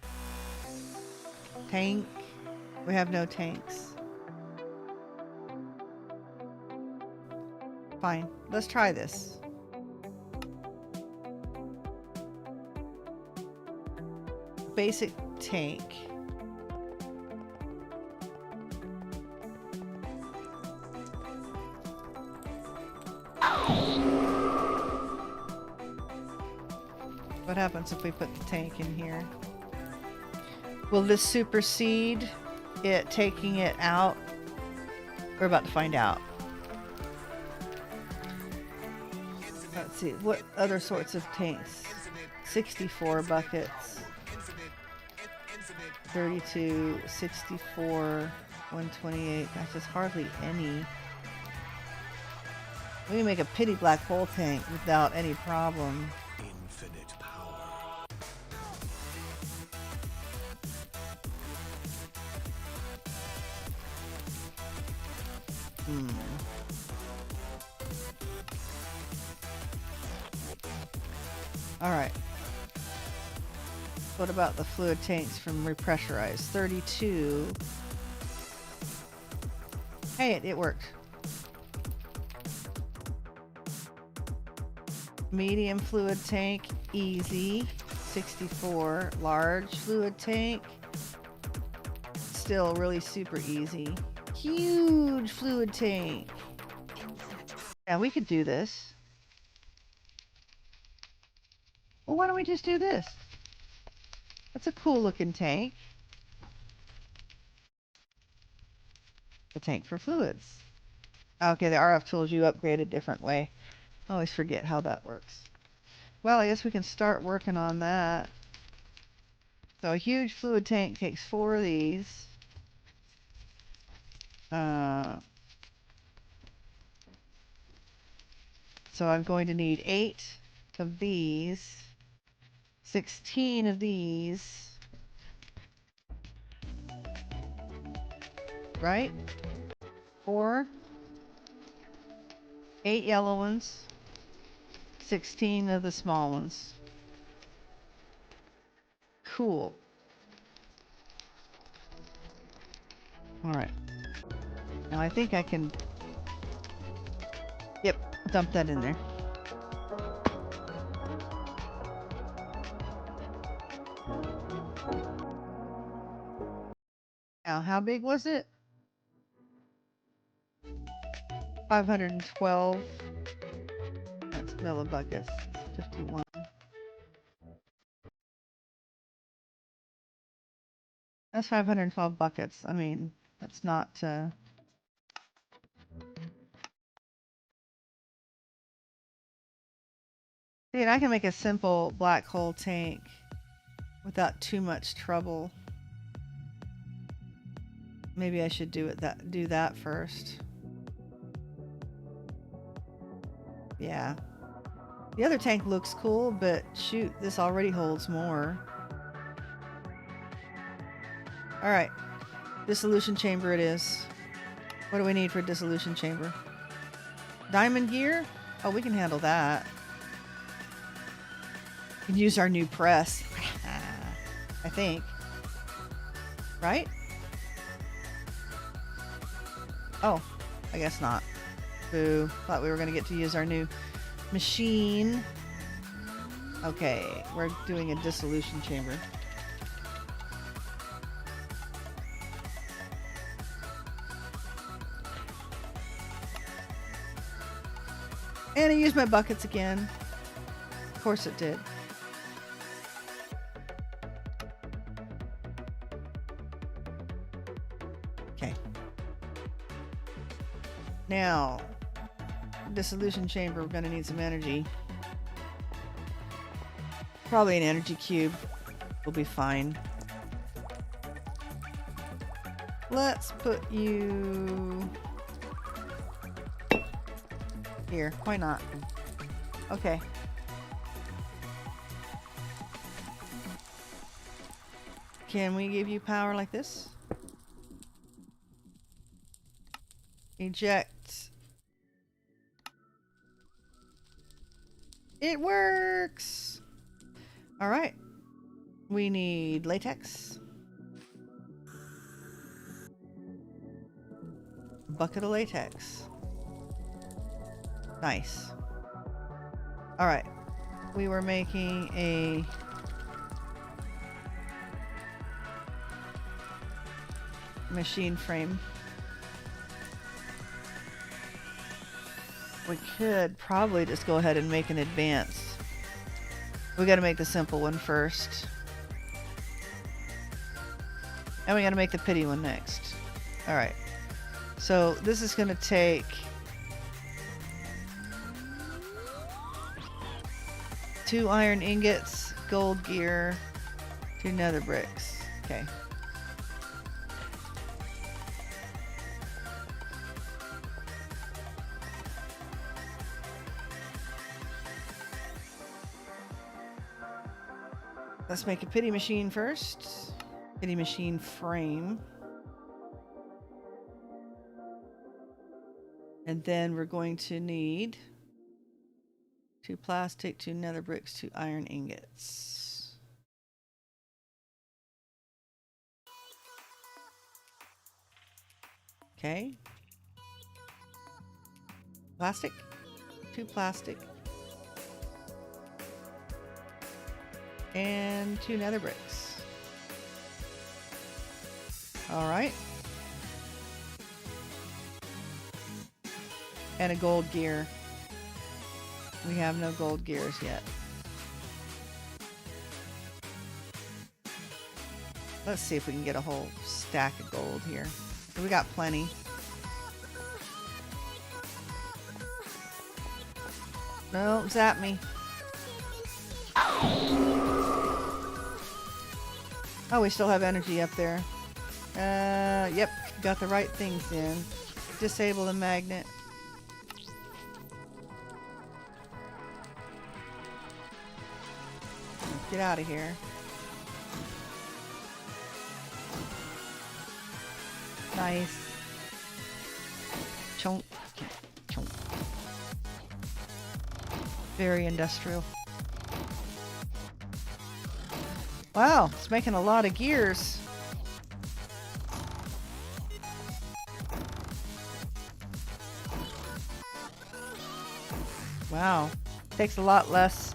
Speaker 1: Tank? We have no tanks. Fine. Let's try this. Basic tank. What happens if we put the tank in here? Will this supersede it taking it out? We're about to find out. Let's see, what other sorts of tanks? 64 buckets. 32, 64, 128. Gosh, there's hardly any. We can make a pity black hole tank without any problem.
Speaker 3: Infinite power.
Speaker 1: Alright. What about the fluid tanks from repressurized? 32. Hey, it worked. Medium fluid tank, easy. 64. Large fluid tank, still really super easy. Huge fluid tank. Yeah, we could do this. Well, why don't we just do this? That's a cool looking tank. The tank for fluids. Okay, the RF tools you upgrade a different way. I always forget how that works. Well, I guess we can start working on that. So a huge fluid tank takes 4 of these. So I'm going to need 8 of these, 16 of these, right? 4, 8 yellow ones, 16 of the small ones. Cool. All right. Now I think I can, yep, dump that in there. Now, how big was it? 512. That's millibuckets. 51. That's 512 buckets. I mean, that's not. See, and I can make a simple black hole tank without too much trouble. Maybe I should do that first. Yeah. The other tank looks cool, but shoot, this already holds more. All right. Dissolution chamber it is. What do we need for a dissolution chamber? Diamond gear? Oh, we can handle that. We can use our new press. I think. Right? Oh, I guess not. Boo. Thought we were going to get to use our new machine. Okay, we're doing a dissolution chamber. And I used my buckets again. Of course it did. Okay. Now, dissolution chamber, we're going to need some energy. Probably an energy cube will be fine. Let's put you here. Why not? Okay. Can we give you power like this? Eject. It works! Alright. We need latex. Bucket of latex. Nice. Alright. We were making a machine frame. We could probably just go ahead and make an advanced. We got to make the simple one first. And we gotta make the pity one next. Alright. So this is gonna take 2 iron ingots, gold gear, 2 nether bricks. Okay. Let's make a pity machine first. Pity machine frame. And then we're going to need 2 plastic, 2 nether bricks, 2 iron ingots. Okay. Plastic, 2 plastic, and 2 nether bricks. All right. And a gold gear. We have no gold gears yet. Let's see if we can get a whole stack of gold here. We got plenty. No, zap me. Oh, we still have energy up there. Yep, got the right things in. Disable the magnet. Get out of here. Nice. Chonk. Chonk. Very industrial. Wow, it's making a lot of gears. Wow. Takes a lot less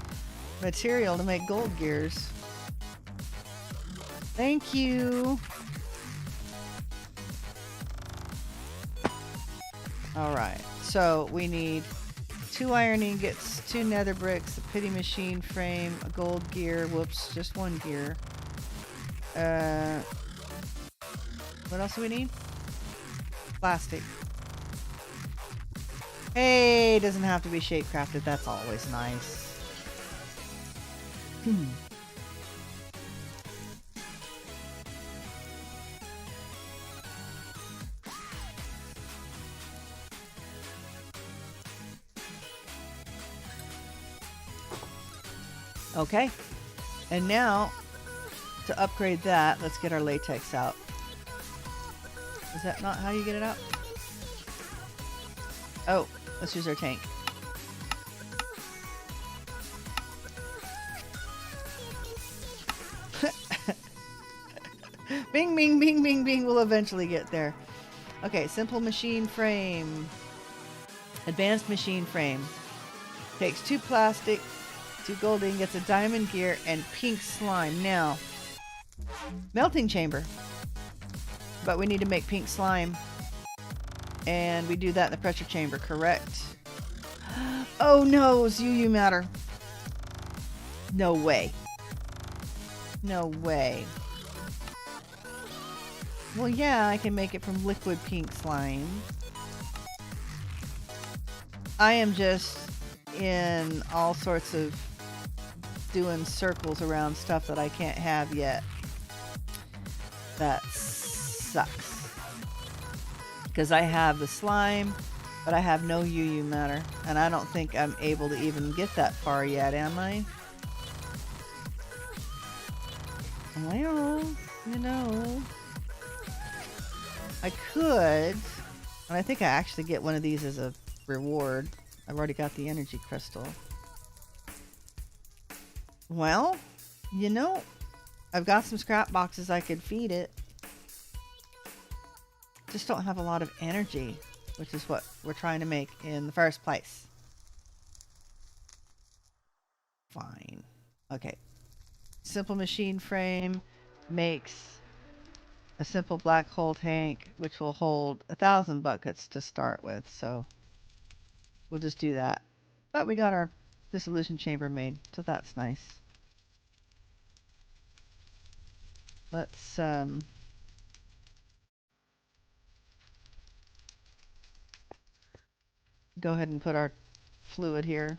Speaker 1: material to make gold gears. Thank you. Alright, so we need 2 iron ingots, 2 nether bricks, a pity machine frame, a gold gear. Whoops, just 1 gear. What else do we need? Plastic. Hey, it doesn't have to be shape crafted. That's always nice. Okay, and now to upgrade that, let's get our latex out. Is that not how you get it out? Oh, let's use our tank. Bing, bing, bing, bing, bing. We'll eventually get there. Okay, simple machine frame. Advanced machine frame. Takes 2 plastic, 2 gold ingots, a diamond gear, and pink slime. Now, melting chamber. But we need to make pink slime. And we do that in the pressure chamber, correct? Oh no, it's UU matter. No way. No way. Well, yeah, I can make it from liquid pink slime. I am just in all sorts of doing circles around stuff that I can't have yet. That sucks. Because I have the slime, but I have no UU matter. And I don't think I'm able to even get that far yet, am I? Well, you know, I could, and I think I actually get one of these as a reward. I've already got the energy crystal. Well, you know, I've got some scrap boxes I could feed it. Just don't have a lot of energy, which is what we're trying to make in the first place. Fine. Okay. Simple machine frame makes a simple black hole tank, which will hold 1,000 buckets to start with. So we'll just do that. But we got our dissolution chamber made, so that's nice. Let's Go ahead and put our fluid here.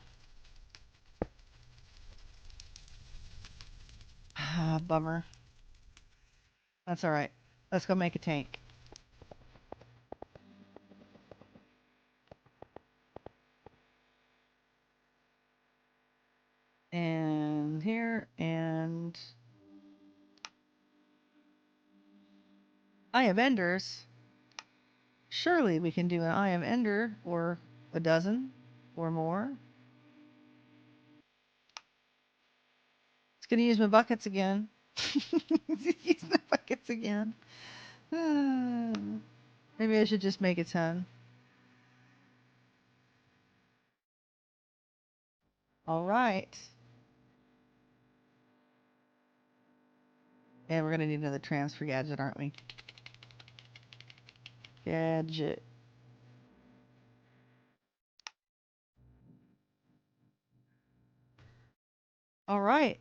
Speaker 1: Ah, bummer. That's all right. Let's go make a tank. And here, and Eye of Enders. Surely we can do an Eye of Ender, or a dozen, or more. It's gonna use my buckets again. Use my buckets again. Maybe I should just make a 10. All right. And we're gonna need another transfer gadget, aren't we? Gadget. All right.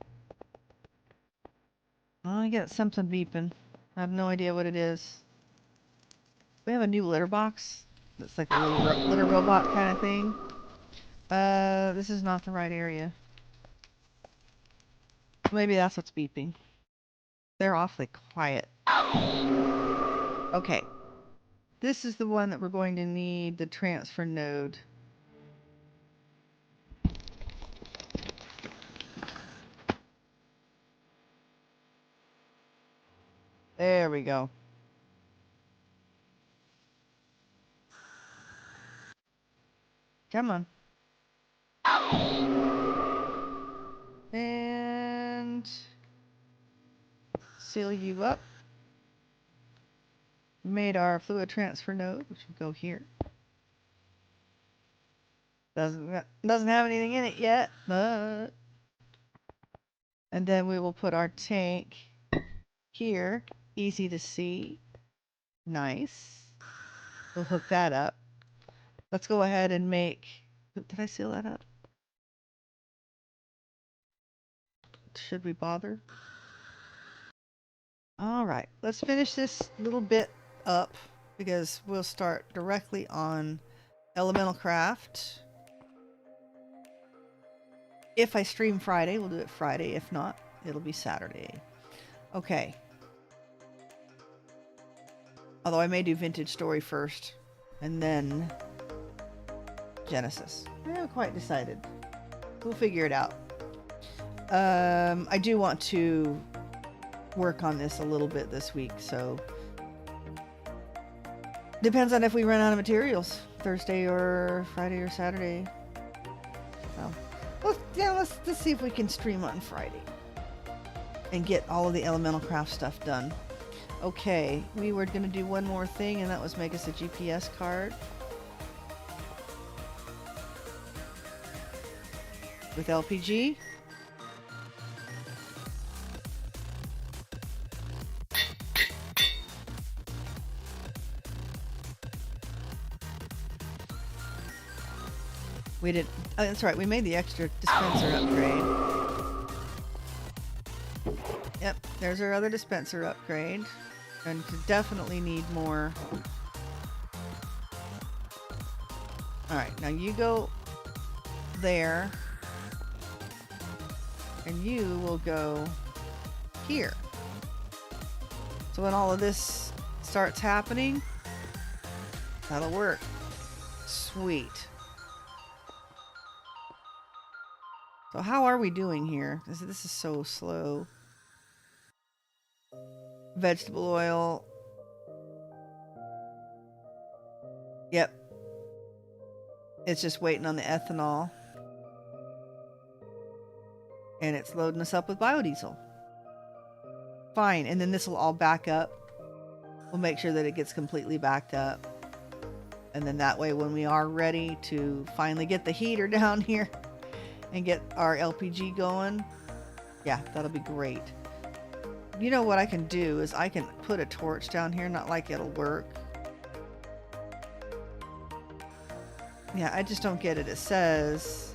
Speaker 1: I got something beeping. I have no idea what it is. We have a new litter box. That's like a little litter robot kind of thing. This is not the right area. Maybe that's what's beeping. They're awfully quiet. Okay. This is the one that we're going to need the transfer node. There we go. Come on. And seal you up. Made our fluid transfer node, which will go here. Doesn't have anything in it yet, but. And then we will put our tank here. Easy to see. Nice. We'll hook that up. Let's go ahead and make. Did I seal that up? Should we bother? All right, let's finish this little bit up because we'll start directly on Elemental Craft. If I stream Friday, we'll do it Friday. If not, it'll be Saturday. Okay. Although I may do Vintage Story first and then Genesis. I haven't quite decided. We'll figure it out. I do want to work on this a little bit this week, so depends on if we run out of materials Thursday or Friday or Saturday. So let's see if we can stream on Friday and get all of the Elemental Craft stuff done. Okay, we were going to do one more thing, and that was make us a GPS card with LPG. We did. Oh, that's right. We made the extra dispenser upgrade. Yep, there's our other dispenser upgrade. And to definitely need more. Alright, now you go there. And you will go here. So when all of this starts happening, that'll work. Sweet. So how are we doing here? This is so slow. Vegetable oil. Yep. It's just waiting on the ethanol. And it's loading us up with biodiesel. Fine. And then this will all back up. We'll make sure that it gets completely backed up. And then that way when we are ready to finally get the heater down here and get our LPG going, yeah, that'll be great. You know what I can do is I can put a torch down here, not like it'll work. Yeah, I just don't get it. It says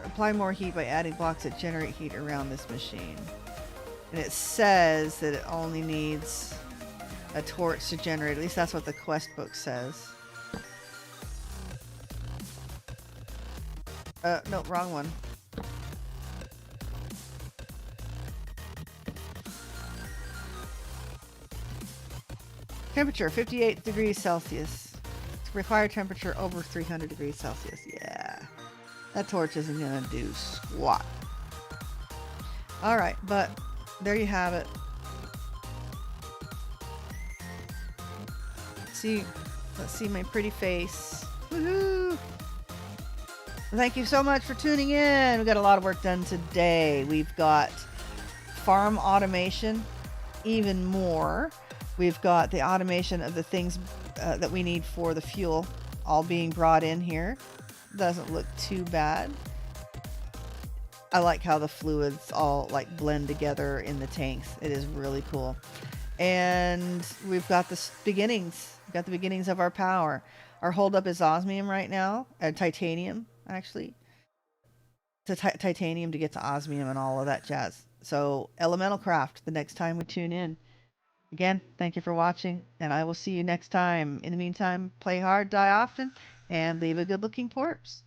Speaker 1: apply more heat by adding blocks that generate heat around this machine. And it says that it only needs a torch to generate. At least that's what the quest book says. No, wrong one. Temperature, 58 degrees Celsius. Required temperature over 300 degrees Celsius. Yeah. That torch isn't gonna do squat. Alright, but there you have it. Let's see my pretty face. Woohoo! Thank you so much for tuning in. We got a lot of work done today. We've got farm automation, even more. We've got the automation of the things that we need for the fuel all being brought in here. Doesn't look too bad. I like how the fluids all like blend together in the tanks. It is really cool. And we've got the beginnings. We've got the beginnings of our power. Our holdup is osmium right now, and titanium actually. To titanium to get to osmium and all of that jazz. So elemental craft the next time we tune in. Again, thank you for watching, and I will see you next time. In the meantime, play hard, die often, and leave a good-looking corpse.